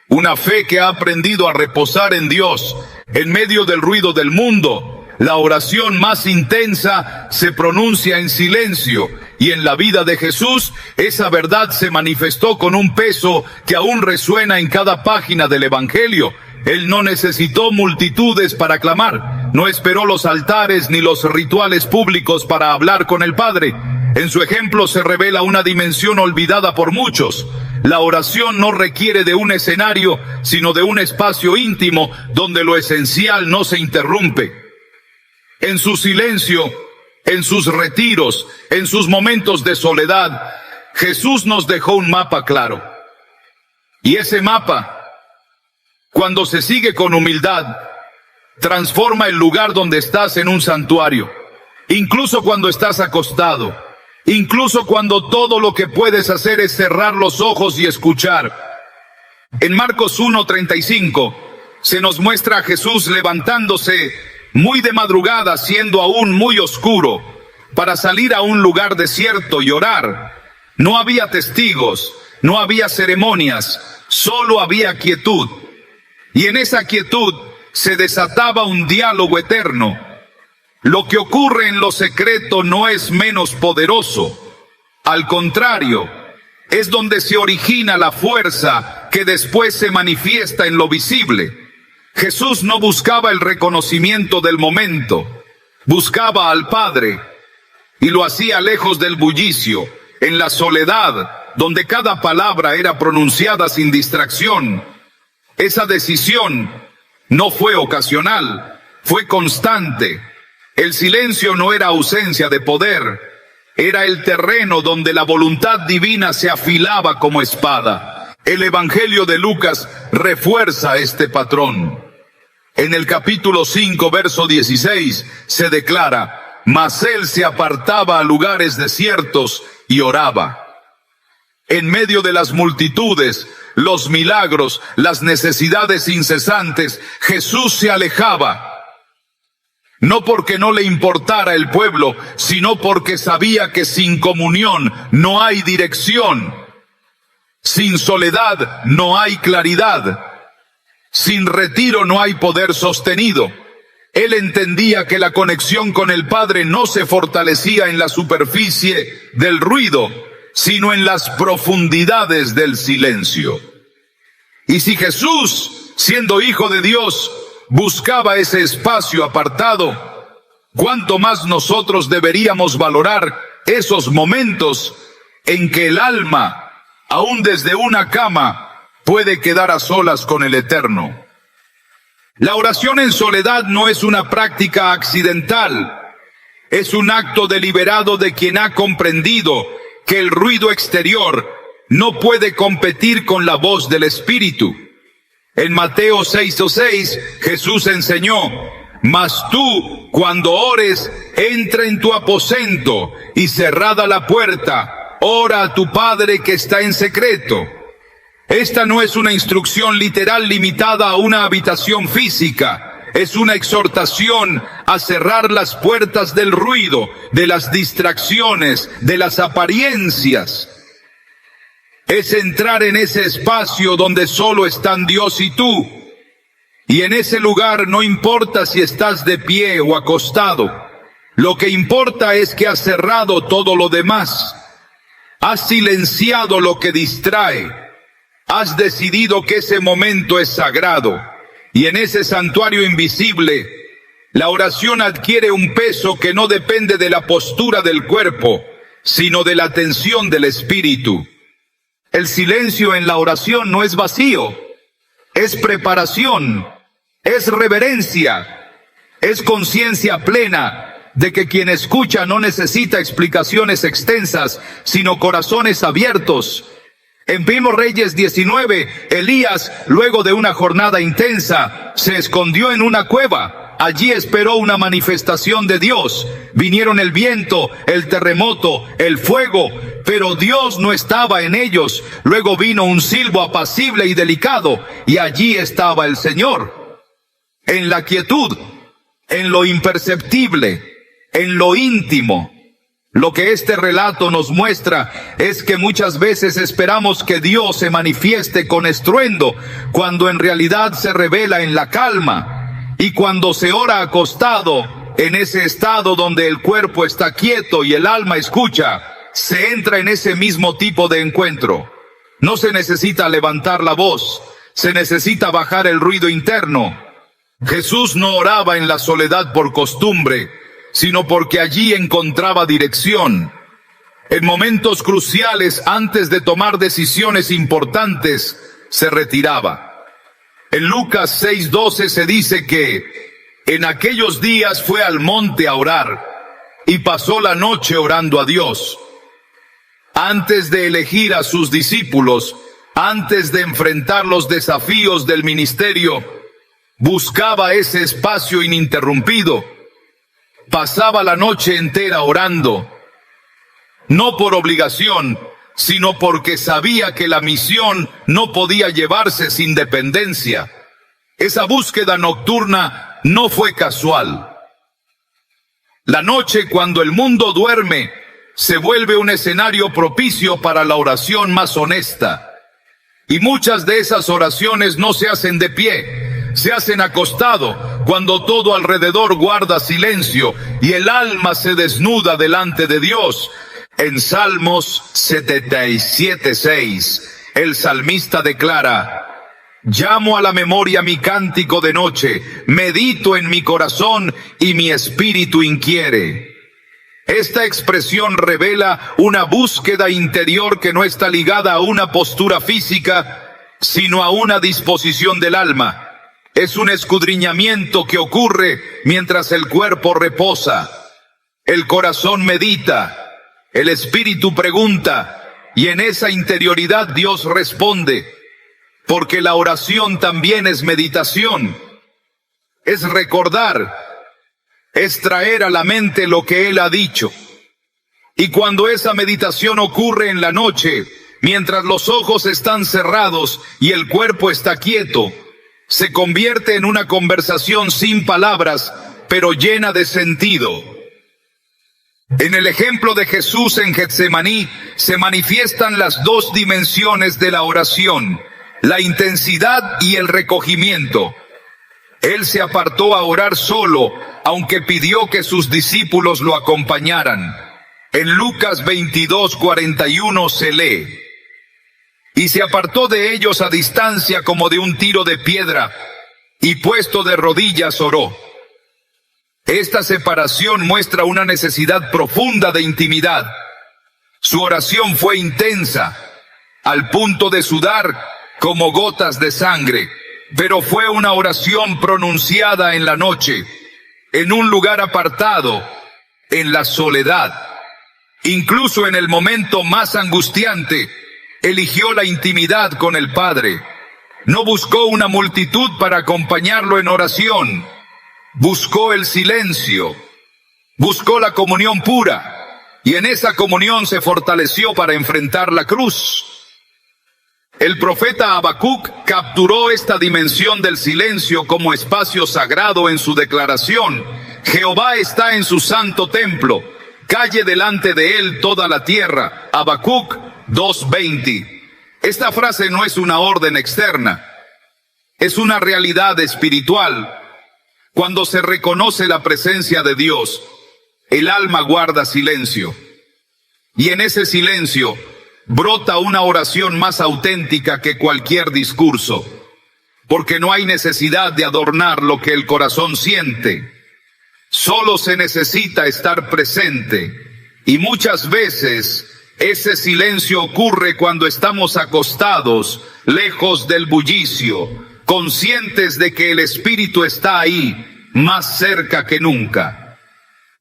Una fe que ha aprendido a reposar en Dios en medio del ruido del mundo. La oración más intensa se pronuncia en silencio, y en la vida de Jesús esa verdad se manifestó con un peso que aún resuena en cada página del Evangelio. Él no necesitó multitudes para clamar, no esperó los altares ni los rituales públicos para hablar con el Padre. En su ejemplo se revela una dimensión olvidada por muchos. La oración no requiere de un escenario, sino de un espacio íntimo donde lo esencial no se interrumpe. En su silencio, en sus retiros, en sus momentos de soledad, Jesús nos dejó un mapa claro. Y ese mapa, cuando se sigue con humildad, transforma el lugar donde estás en un santuario. Incluso cuando estás acostado, incluso cuando todo lo que puedes hacer es cerrar los ojos y escuchar. En Marcos 1:35 se nos muestra a Jesús levantándose muy de madrugada, siendo aún muy oscuro, para salir a un lugar desierto y orar. No había testigos, no había ceremonias, solo había quietud. Y en esa quietud se desataba un diálogo eterno. Lo que ocurre en lo secreto no es menos poderoso. Al contrario, es donde se origina la fuerza que después se manifiesta en lo visible. Jesús no buscaba el reconocimiento del momento, buscaba al Padre, y lo hacía lejos del bullicio, en la soledad, donde cada palabra era pronunciada sin distracción. Esa decisión no fue ocasional, fue constante. El silencio no era ausencia de poder, era el terreno donde la voluntad divina se afilaba como espada. El Evangelio de Lucas refuerza este patrón. En el capítulo 5, verso 16, se declara: mas él se apartaba a lugares desiertos y oraba. En medio de las multitudes, los milagros, las necesidades incesantes, Jesús se alejaba. No porque no le importara el pueblo, sino porque sabía que sin comunión no hay dirección. Sin soledad no hay claridad. Sin retiro no hay poder sostenido. Él entendía que la conexión con el Padre no se fortalecía en la superficie del ruido, sino en las profundidades del silencio. Y si Jesús, siendo Hijo de Dios, buscaba ese espacio apartado, ¿cuánto más nosotros deberíamos valorar esos momentos en que el alma, aún desde una cama, puede quedar a solas con el Eterno? La oración en soledad no es una práctica accidental, es un acto deliberado de quien ha comprendido que el ruido exterior no puede competir con la voz del Espíritu. En Mateo 6:6, Jesús enseñó: mas tú, cuando ores, entra en tu aposento y cerrada la puerta, ora a tu Padre que está en secreto. Esta no es una instrucción literal limitada a una habitación física, es una exhortación a cerrar las puertas del ruido, de las distracciones, de las apariencias. Es entrar en ese espacio donde solo están Dios y tú. Y en ese lugar no importa si estás de pie o acostado. Lo que importa es que has cerrado todo lo demás. Has silenciado lo que distrae. Has decidido que ese momento es sagrado. Y en ese santuario invisible, la oración adquiere un peso que no depende de la postura del cuerpo, sino de la atención del espíritu. El silencio en la oración no es vacío, es preparación, es reverencia, es conciencia plena de que quien escucha no necesita explicaciones extensas, sino corazones abiertos. En 1 Reyes 19, Elías, luego de una jornada intensa, se escondió en una cueva. Allí esperó una manifestación de Dios. Vinieron el viento, el terremoto, el fuego, pero Dios no estaba en ellos. Luego vino un silbo apacible y delicado, y allí estaba el Señor. En la quietud, en lo imperceptible, en lo íntimo. Lo que este relato nos muestra es que muchas veces esperamos que Dios se manifieste con estruendo, cuando en realidad se revela en la calma. Y cuando se ora acostado, en ese estado donde el cuerpo está quieto y el alma escucha, se entra en ese mismo tipo de encuentro. No se necesita levantar la voz, se necesita bajar el ruido interno. Jesús no oraba en la soledad por costumbre, sino porque allí encontraba dirección. En momentos cruciales, antes de tomar decisiones importantes, se retiraba. En Lucas 6:12 se dice que en aquellos días fue al monte a orar y pasó la noche orando a Dios. Antes de elegir a sus discípulos, antes de enfrentar los desafíos del ministerio, buscaba ese espacio ininterrumpido. Pasaba la noche entera orando, no por obligación, sino porque sabía que la misión no podía llevarse sin dependencia. Esa búsqueda nocturna no fue casual. La noche, cuando el mundo duerme, se vuelve un escenario propicio para la oración más honesta. Y muchas de esas oraciones no se hacen de pie, se hacen acostado, cuando todo alrededor guarda silencio y el alma se desnuda delante de Dios. En Salmos 77:6, el salmista declara: llamo a la memoria mi cántico de noche, medito en mi corazón y mi espíritu inquiere. Esta expresión revela una búsqueda interior que no está ligada a una postura física, sino a una disposición del alma. Es un escudriñamiento que ocurre mientras el cuerpo reposa. El corazón medita. El espíritu pregunta, y en esa interioridad Dios responde, porque la oración también es meditación, es recordar, es traer a la mente lo que Él ha dicho. Y cuando esa meditación ocurre en la noche, mientras los ojos están cerrados y el cuerpo está quieto, se convierte en una conversación sin palabras, pero llena de sentido. En el ejemplo de Jesús en Getsemaní se manifiestan las dos dimensiones de la oración, la intensidad y el recogimiento. Él se apartó a orar solo, aunque pidió que sus discípulos lo acompañaran. En Lucas 22:41 se lee: y se apartó de ellos a distancia como de un tiro de piedra, y puesto de rodillas oró. Esta separación muestra una necesidad profunda de intimidad. Su oración fue intensa, al punto de sudar como gotas de sangre, pero fue una oración pronunciada en la noche, en un lugar apartado, en la soledad. Incluso en el momento más angustiante, eligió la intimidad con el Padre. No buscó una multitud para acompañarlo en oración. Buscó el silencio, buscó la comunión pura, y en esa comunión se fortaleció para enfrentar la cruz. El profeta Habacuc capturó esta dimensión del silencio como espacio sagrado en su declaración: Jehová está en su santo templo, calle delante de él toda la tierra. Habacuc 2:20. Esta frase no es una orden externa, es una realidad espiritual. Cuando se reconoce la presencia de Dios, el alma guarda silencio. Y en ese silencio brota una oración más auténtica que cualquier discurso, porque no hay necesidad de adornar lo que el corazón siente. Solo se necesita estar presente, y muchas veces ese silencio ocurre cuando estamos acostados, lejos del bullicio, conscientes de que el Espíritu está ahí, más cerca que nunca.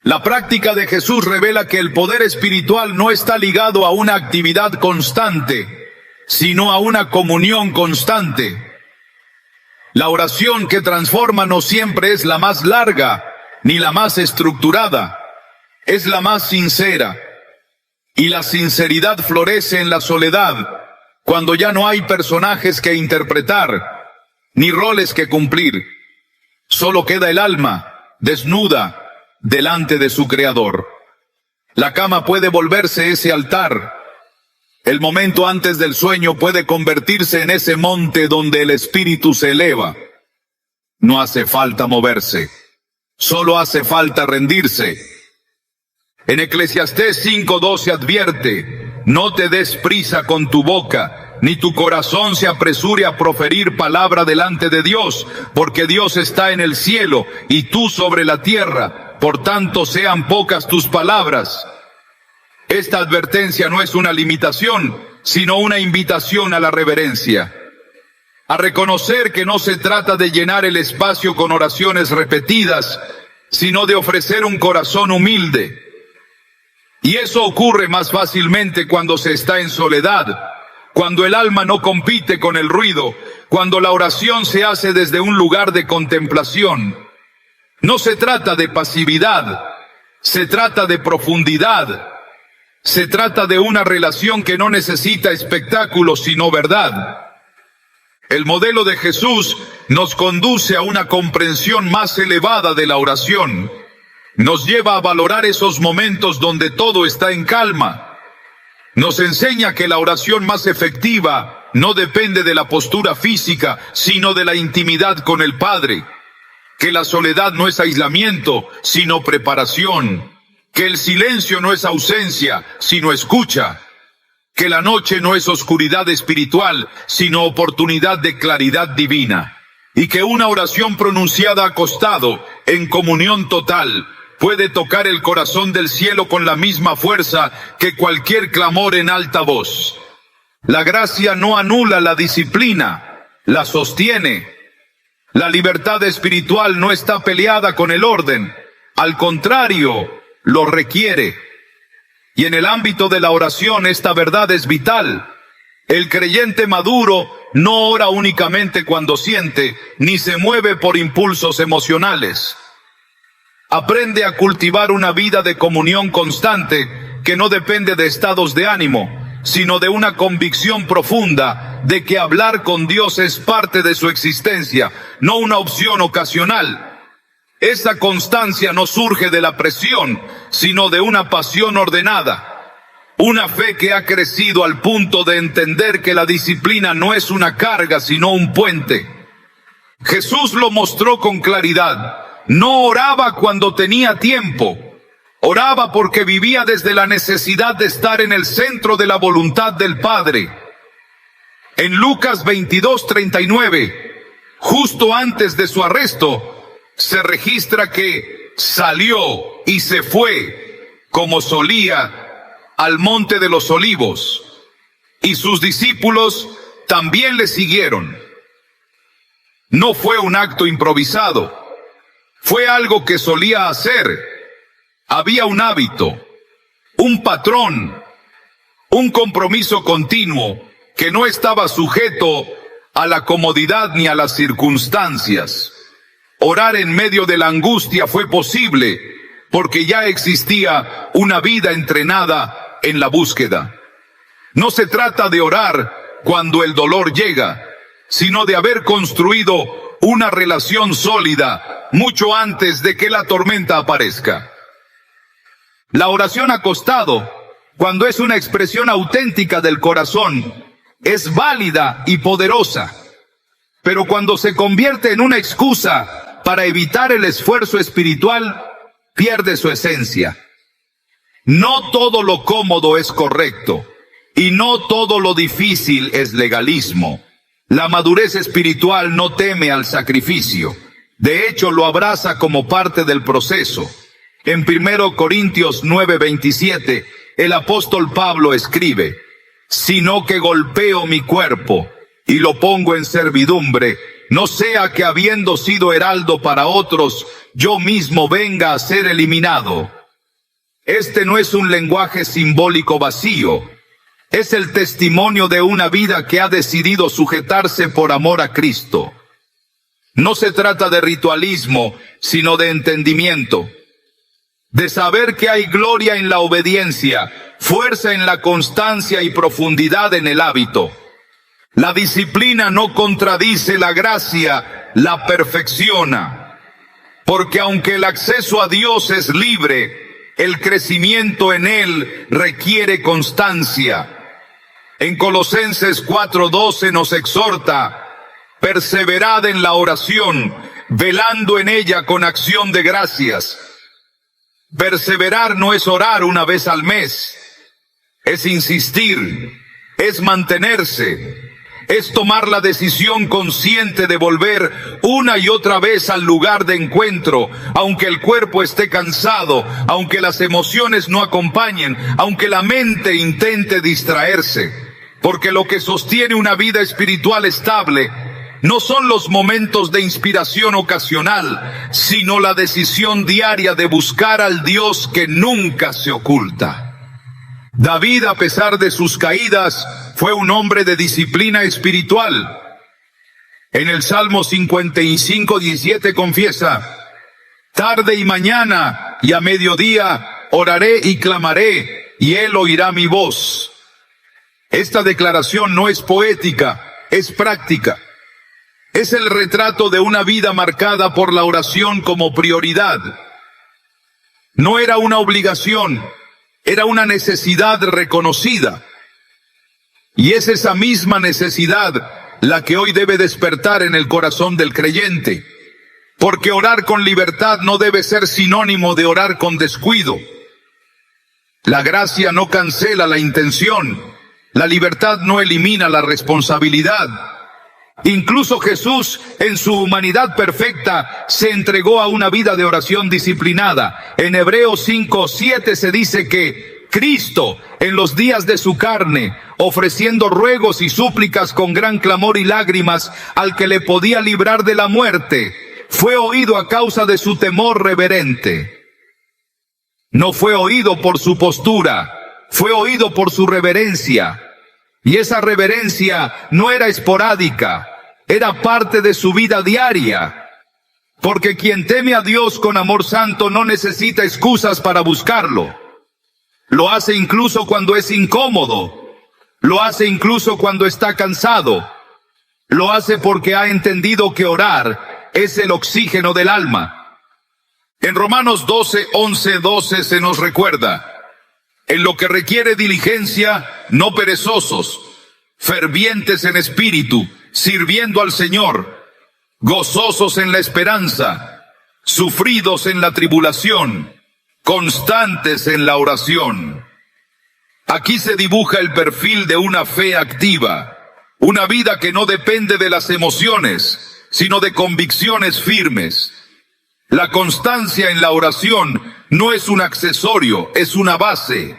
La práctica de Jesús revela que el poder espiritual no está ligado a una actividad constante, sino a una comunión constante. La oración que transforma no siempre es la más larga, ni la más estructurada, es la más sincera. Y la sinceridad florece en la soledad, cuando ya no hay personajes que interpretar, ni roles que cumplir. Solo queda el alma, desnuda, delante de su Creador. La cama puede volverse ese altar. El momento antes del sueño puede convertirse en ese monte donde el espíritu se eleva. No hace falta moverse, solo hace falta rendirse. En Eclesiastés 5:12 advierte: no te des prisa con tu boca, ni tu corazón se apresure a proferir palabra delante de Dios, porque Dios está en el cielo y tú sobre la tierra, por tanto sean pocas tus palabras. Esta advertencia no es una limitación, sino una invitación a la reverencia, a reconocer que no se trata de llenar el espacio con oraciones repetidas, sino de ofrecer un corazón humilde. Y eso ocurre más fácilmente cuando se está en soledad, cuando el alma no compite con el ruido, cuando la oración se hace desde un lugar de contemplación. No se trata de pasividad, se trata de profundidad. Se trata de una relación que no necesita espectáculos, sino verdad. El modelo de Jesús nos conduce a una comprensión más elevada de la oración. Nos lleva a valorar esos momentos donde todo está en calma. Nos enseña que la oración más efectiva no depende de la postura física, sino de la intimidad con el Padre. Que la soledad no es aislamiento, sino preparación. Que el silencio no es ausencia, sino escucha. Que la noche no es oscuridad espiritual, sino oportunidad de claridad divina. Y que una oración pronunciada acostado, en comunión total, puede tocar el corazón del cielo con la misma fuerza que cualquier clamor en alta voz. La gracia no anula la disciplina, la sostiene. La libertad espiritual no está peleada con el orden, al contrario, lo requiere. Y en el ámbito de la oración esta verdad es vital. El creyente maduro no ora únicamente cuando siente, ni se mueve por impulsos emocionales. Aprende a cultivar una vida de comunión constante que no depende de estados de ánimo, sino de una convicción profunda de que hablar con Dios es parte de su existencia, no una opción ocasional. Esa constancia no surge de la presión, sino de una pasión ordenada. Una fe que ha crecido al punto de entender que la disciplina no es una carga, sino un puente. Jesús lo mostró con claridad. No oraba cuando tenía tiempo. Oraba porque vivía desde la necesidad de estar en el centro de la voluntad del Padre. En Lucas 22:39, justo antes de su arresto, se registra que salió y se fue, como solía, al monte de los Olivos, y sus discípulos también le siguieron. No fue un acto improvisado, fue algo que solía hacer. Había un hábito, un patrón, un compromiso continuo que no estaba sujeto a la comodidad ni a las circunstancias. Orar en medio de la angustia fue posible porque ya existía una vida entrenada en la búsqueda. No se trata de orar cuando el dolor llega, sino de haber construido una relación sólida mucho antes de que la tormenta aparezca. La oración acostado, cuando es una expresión auténtica del corazón, es válida y poderosa. Pero cuando se convierte en una excusa para evitar el esfuerzo espiritual, pierde su esencia. No todo lo cómodo es correcto, y no todo lo difícil es legalismo. La madurez espiritual no teme al sacrificio. De hecho, lo abraza como parte del proceso. En 1 Corintios 9:27, el apóstol Pablo escribe: sino que golpeo mi cuerpo y lo pongo en servidumbre, no sea que habiendo sido heraldo para otros, yo mismo venga a ser eliminado. Este no es un lenguaje simbólico vacío, es el testimonio de una vida que ha decidido sujetarse por amor a Cristo. No se trata de ritualismo, sino de entendimiento, de saber que hay gloria en la obediencia, fuerza en la constancia y profundidad en el hábito. La disciplina no contradice la gracia, la perfecciona, porque aunque el acceso a Dios es libre, el crecimiento en Él requiere constancia. En Colosenses 4:12 nos exhorta: perseverad en la oración, velando en ella con acción de gracias. Perseverar no es orar una vez al mes, es insistir, es mantenerse, es tomar la decisión consciente de volver una y otra vez al lugar de encuentro, aunque el cuerpo esté cansado, aunque las emociones no acompañen, aunque la mente intente distraerse, porque lo que sostiene una vida espiritual estable no son los momentos de inspiración ocasional, sino la decisión diaria de buscar al Dios que nunca se oculta. David, a pesar de sus caídas, fue un hombre de disciplina espiritual. En el Salmo 55:17 confiesa: tarde y mañana y a mediodía oraré y clamaré, y Él oirá mi voz. Esta declaración no es poética, es práctica. Es el retrato de una vida marcada por la oración como prioridad. No era una obligación, era una necesidad reconocida. Y es esa misma necesidad la que hoy debe despertar en el corazón del creyente. Porque orar con libertad no debe ser sinónimo de orar con descuido. La gracia no cancela la intención. La libertad no elimina la responsabilidad. Incluso Jesús, en su humanidad perfecta, se entregó a una vida de oración disciplinada. En Hebreos 5:7 se dice que Cristo, en los días de su carne, ofreciendo ruegos y súplicas con gran clamor y lágrimas al que le podía librar de la muerte, fue oído a causa de su temor reverente. No fue oído por su postura, fue oído por su reverencia. Y esa reverencia no era esporádica, era parte de su vida diaria. Porque quien teme a Dios con amor santo no necesita excusas para buscarlo. Lo hace incluso cuando es incómodo. Lo hace incluso cuando está cansado. Lo hace porque ha entendido que orar es el oxígeno del alma. En Romanos 12:11-12 se nos recuerda: en lo que requiere diligencia, no perezosos, fervientes en espíritu, sirviendo al Señor, gozosos en la esperanza, sufridos en la tribulación, constantes en la oración. Aquí se dibuja el perfil de una fe activa, una vida que no depende de las emociones, sino de convicciones firmes. La constancia en la oración no es un accesorio, es una base.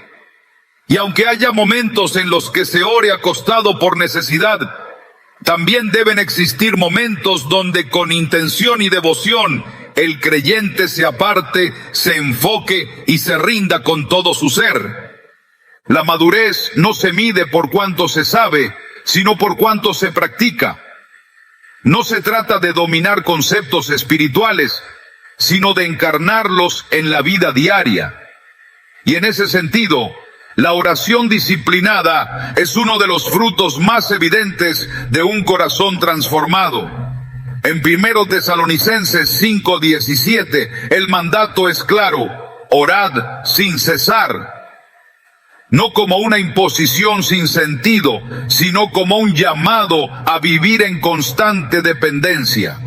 Y aunque haya momentos en los que se ore acostado por necesidad, también deben existir momentos donde con intención y devoción el creyente se aparte, se enfoque y se rinda con todo su ser. La madurez no se mide por cuánto se sabe, sino por cuánto se practica. No se trata de dominar conceptos espirituales, sino de encarnarlos en la vida diaria. Y en ese sentido, la oración disciplinada es uno de los frutos más evidentes de un corazón transformado. En 1 Tesalonicenses 5:17, el mandato es claro: orad sin cesar. No como una imposición sin sentido, sino como un llamado a vivir en constante dependencia.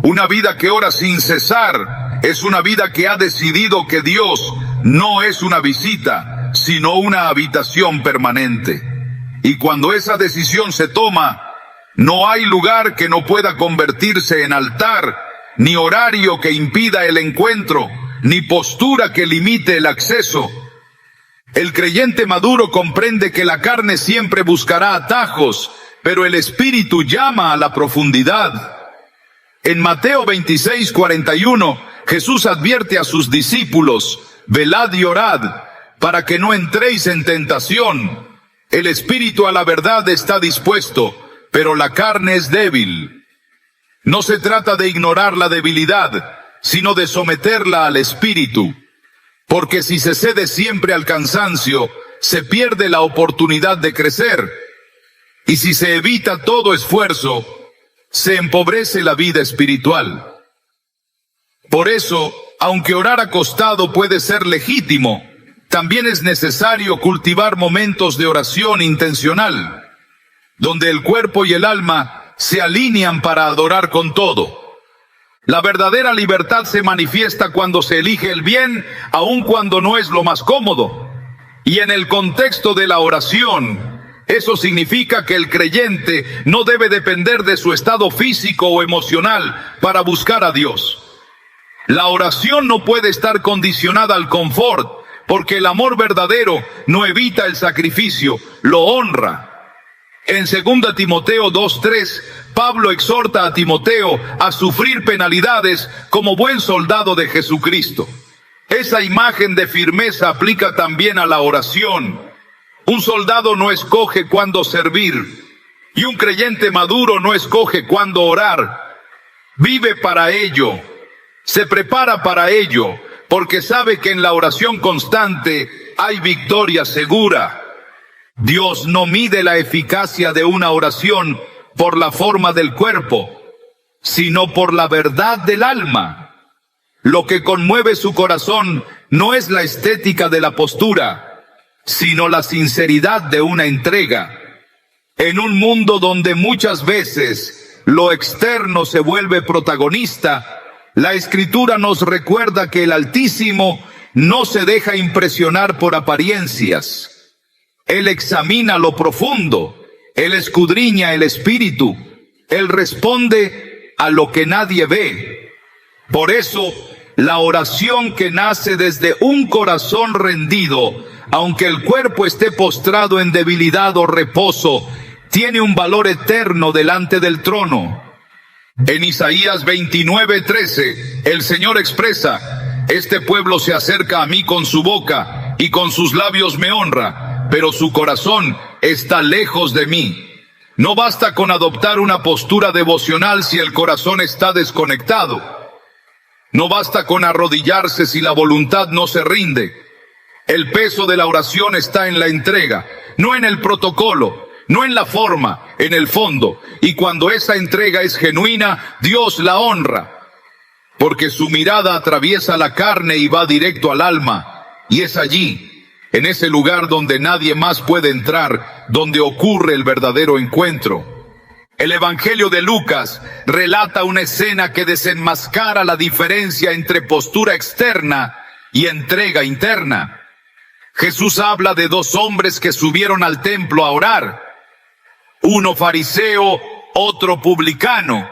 Una vida que ora sin cesar es una vida que ha decidido que Dios no es una visita, sino una habitación permanente. Y cuando esa decisión se toma, no hay lugar que no pueda convertirse en altar, ni horario que impida el encuentro, ni postura que limite el acceso. El creyente maduro comprende que la carne siempre buscará atajos, pero el espíritu llama a la profundidad. En Mateo 26:41, Jesús advierte a sus discípulos: velad y orad, para que no entréis en tentación. El espíritu a la verdad está dispuesto, pero la carne es débil. No se trata de ignorar la debilidad, sino de someterla al espíritu. Porque si se cede siempre al cansancio, se pierde la oportunidad de crecer. Y si se evita todo esfuerzo, se empobrece la vida espiritual. Por eso, aunque orar acostado puede ser legítimo, también es necesario cultivar momentos de oración intencional, donde el cuerpo y el alma se alinean para adorar con todo. La verdadera libertad se manifiesta cuando se elige el bien, aun cuando no es lo más cómodo. Y en el contexto de la oración, eso significa que el creyente no debe depender de su estado físico o emocional para buscar a Dios. La oración no puede estar condicionada al confort, porque el amor verdadero no evita el sacrificio, lo honra. En 2 Timoteo 2:3, Pablo exhorta a Timoteo a sufrir penalidades como buen soldado de Jesucristo. Esa imagen de firmeza aplica también a la oración. Un soldado no escoge cuándo servir, y un creyente maduro no escoge cuándo orar. Vive para ello. Se prepara para ello, porque sabe que en la oración constante hay victoria segura. Dios no mide la eficacia de una oración por la forma del cuerpo, sino por la verdad del alma. Lo que conmueve su corazón no es la estética de la postura, sino la sinceridad de una entrega. En un mundo donde muchas veces lo externo se vuelve protagonista, la Escritura nos recuerda que el Altísimo no se deja impresionar por apariencias. Él examina lo profundo, Él escudriña el espíritu, Él responde a lo que nadie ve. Por eso, la oración que nace desde un corazón rendido, aunque el cuerpo esté postrado en debilidad o reposo, tiene un valor eterno delante del trono. En Isaías 29:13, el Señor expresa: este pueblo se acerca a mí con su boca, y con sus labios me honra, pero su corazón está lejos de mí. No basta con adoptar una postura devocional si el corazón está desconectado. No basta con arrodillarse si la voluntad no se rinde. El peso de la oración está en la entrega, no en el protocolo, no en la forma, en el fondo. Y cuando esa entrega es genuina, Dios la honra, porque su mirada atraviesa la carne y va directo al alma. Y es allí, en ese lugar donde nadie más puede entrar, donde ocurre el verdadero encuentro. El Evangelio de Lucas relata una escena que desenmascara la diferencia entre postura externa y entrega interna. Jesús habla de dos hombres que subieron al templo a orar. Uno fariseo, otro publicano.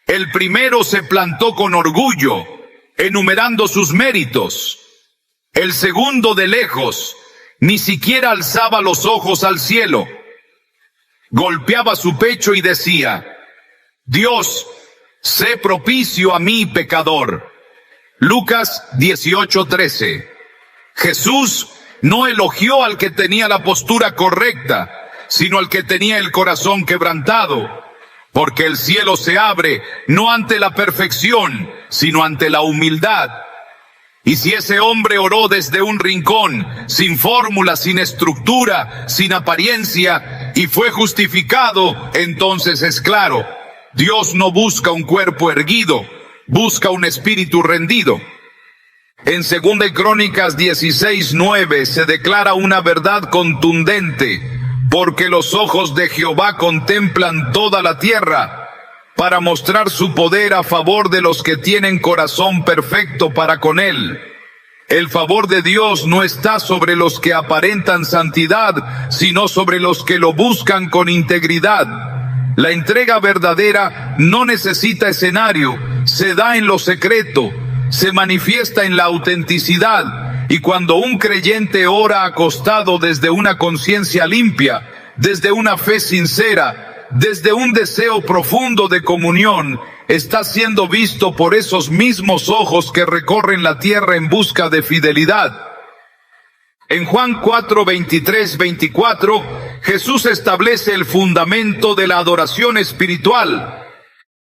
El primero se plantó con orgullo, enumerando sus méritos. El segundo de lejos, ni siquiera alzaba los ojos al cielo. Golpeaba su pecho y decía: Dios, sé propicio a mí, pecador. Lucas 18:13. Jesús no elogió al que tenía la postura correcta, sino al que tenía el corazón quebrantado, porque el cielo se abre no ante la perfección, sino ante la humildad. Y si ese hombre oró desde un rincón, sin fórmula, sin estructura, sin apariencia, y fue justificado, entonces es claro, Dios no busca un cuerpo erguido, busca un espíritu rendido. En 2 Crónicas 16:9 se declara una verdad contundente: porque los ojos de Jehová contemplan toda la tierra, para mostrar su poder a favor de los que tienen corazón perfecto para con él. El favor de Dios no está sobre los que aparentan santidad, sino sobre los que lo buscan con integridad. La entrega verdadera no necesita escenario, se da en lo secreto, se manifiesta en la autenticidad. Y cuando un creyente ora acostado desde una conciencia limpia, desde una fe sincera, desde un deseo profundo de comunión, está siendo visto por esos mismos ojos que recorren la tierra en busca de fidelidad. En Juan 4:23-24, Jesús establece el fundamento de la adoración espiritual.